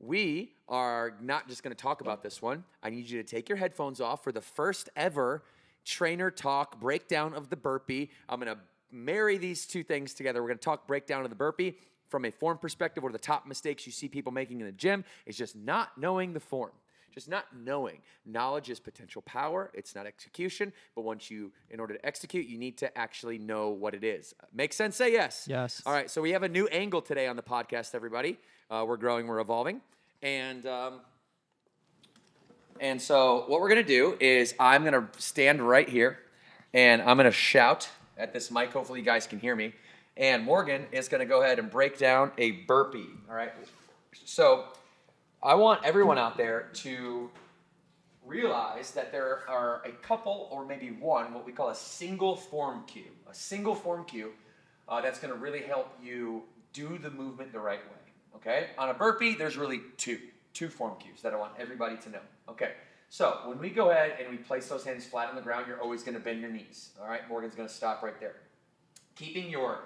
we are not just going to talk about this one. I need you to take your headphones off for the first ever trainer talk breakdown of the burpee. I'm going to marry these two things together. We're going to talk breakdown of the burpee. From a form perspective, what are the top mistakes you see people making in the gym? It's just not knowing the form. Just not knowing. Knowledge is potential power. It's not execution. But in order to execute, you need to actually know what it is. Make sense? Say yes. Yes. All right. So we have a new angle today on the podcast, everybody. We're growing, we're evolving. And so what we're going to do is I'm going to stand right here and I'm going to shout at this mic. Hopefully you guys can hear me. And Morgan is going to go ahead and break down a burpee, all right? So I want everyone out there to realize that there are a couple or maybe one, what we call a single form cue. A single form cue that's going to really help you do the movement the right way, okay? On a burpee, there's really two form cues that I want everybody to know, okay? So when we go ahead and we place those hands flat on the ground, you're always going to bend your knees, all right? Morgan's going to stop right there. Keeping your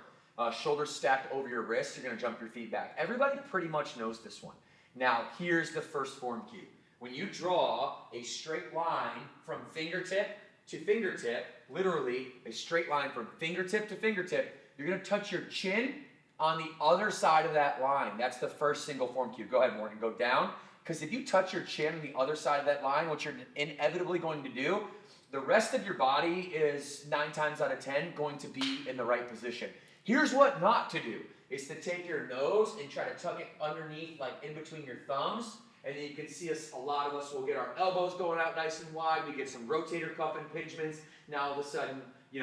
shoulders stacked over your wrists, you're going to jump your feet back. Everybody pretty much knows this one. Now, here's the first form cue. When you draw a straight line from fingertip to fingertip, literally a straight line from fingertip to fingertip, you're going to touch your chin on the other side of that line. That's the first single form cue. Go ahead, Morgan, go down. Because if you touch your chin on the other side of that line, what you're inevitably going to do, the rest of your body is 9 times out of 10 going to be in the right position. Here's what not to do, is to take your nose and try to tuck it underneath, like in between your thumbs, and then you can see a lot of us will get our elbows going out nice and wide, we get some rotator cuff impingements, now all of a sudden, we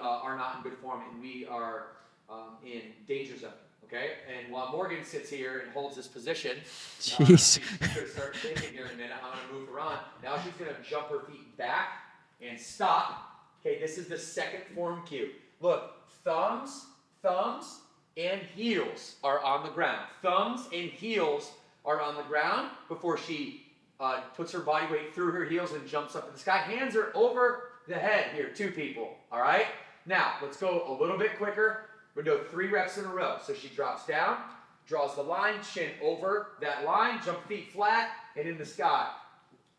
are not in good form and we are in danger zone, okay? And while Morgan sits here and holds this position, she's going to start shaking here in a minute, I'm going to move her on. Now she's going to jump her feet back and stop. Okay, this is the second form cue. Look. Thumbs, and heels are on the ground. Thumbs and heels are on the ground before she puts her body weight through her heels and jumps up in the sky. Hands are over the head here, 2 people, all right? Now, let's go a little bit quicker. We'll do 3 reps in a row. So she drops down, draws the line, chin over that line, jump feet flat, and in the sky.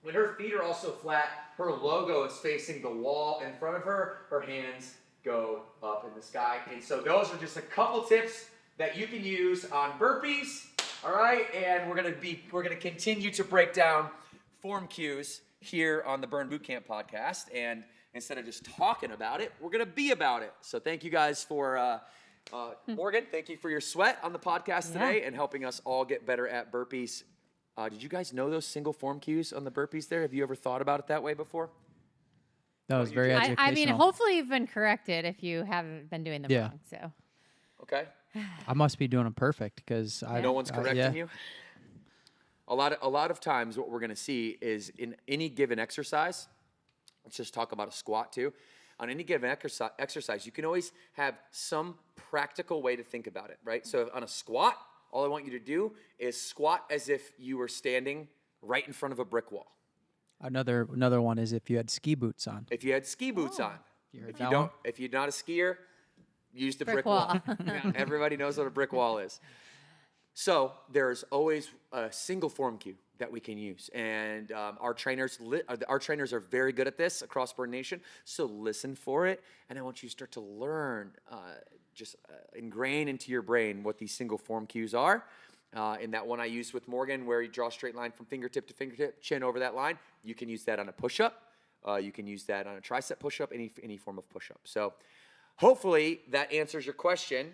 When her feet are also flat, her logo is facing the wall in front of her, her hands go up in the sky. And so those are just a couple tips that you can use on burpees, all right? And we're gonna continue to break down form cues here on the Burn Bootcamp podcast. And instead of just talking about it, we're gonna be about it. So thank you guys for Morgan. Thank you for your sweat on the podcast today and helping us all get better at burpees. Did you guys know those single form cues on the burpees there? Have you ever thought about it that way before? That was very educational. I mean, hopefully you've been corrected if you haven't been doing them wrong. So. Okay. I must be doing them perfect because no one's correcting you. A lot of times, what we're going to see is in any given exercise. Let's just talk about a squat too. On any given exercise, you can always have some practical way to think about it, right? So on a squat, all I want you to do is squat as if you were standing right in front of a brick wall. Another one is if you had ski boots on. If you had ski boots on. If you're not a skier, use the brick wall. Everybody knows what a brick wall is. So there's always a single form cue that we can use, and our trainers are very good at this across Burn Nation. So listen for it, and I want you to start to learn, ingrain into your brain what these single form cues are. In that one I used with Morgan, where you draw a straight line from fingertip to fingertip, chin over that line, you can use that on a push-up. You can use that on a tricep push-up, any form of push-up. So hopefully that answers your question,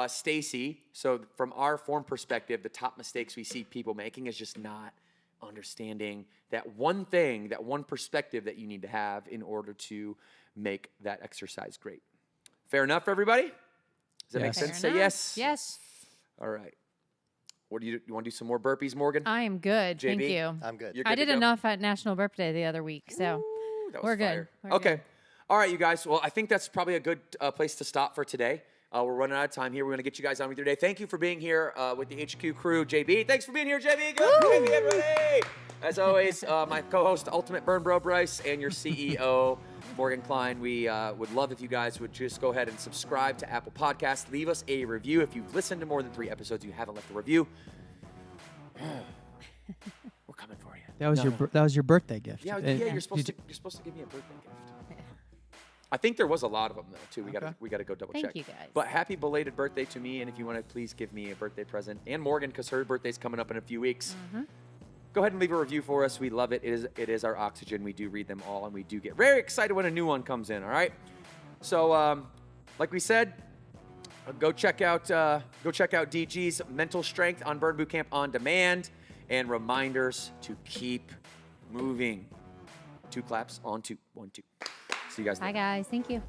Stacy. So from our form perspective, the top mistakes we see people making is just not understanding that one thing, that one perspective that you need to have in order to make that exercise great. Fair enough for everybody? Does that make Yes. sense? Fair Say enough. yes. Yes. All right. What do you want to do some more burpees, Morgan? I am good. Thank JB? you. I'm good. You're I good to did go? enough at National Burp Day the other week, so Ooh, that was we're good. fire. We're Okay. good. All right, you guys. Well, I think that's probably a good place to stop for today. We're running out of time here. We're going to get you guys on with your day. Thank you for being here with the HQ crew. JB, thanks for being here, JB. Good. JB, everybody. As always, my co-host, Ultimate Burn Bro Bryce, and your CEO, Morgan Klein. We would love if you guys would just go ahead and subscribe to Apple Podcasts. Leave us a review. If you've listened to more than 3 episodes, you haven't left a review. We're coming for you. That was your birthday gift. Yeah, you're supposed to give me a birthday gift. I think there was a lot of them though too. We got to go double check. Thank you guys. But happy belated birthday to me, and if you want to please give me a birthday present, and Morgan, because her birthday's coming up in a few weeks. Go ahead and leave a review for us. We love it. It is our oxygen. We do read them all, and we do get very excited when a new one comes in. All right. So, like we said, go check out DG's Mental Strength on Burn Boot Camp on demand, and reminders to keep moving. 2 claps on 2. 1, 2. See you guys later. Bye, guys. Thank you.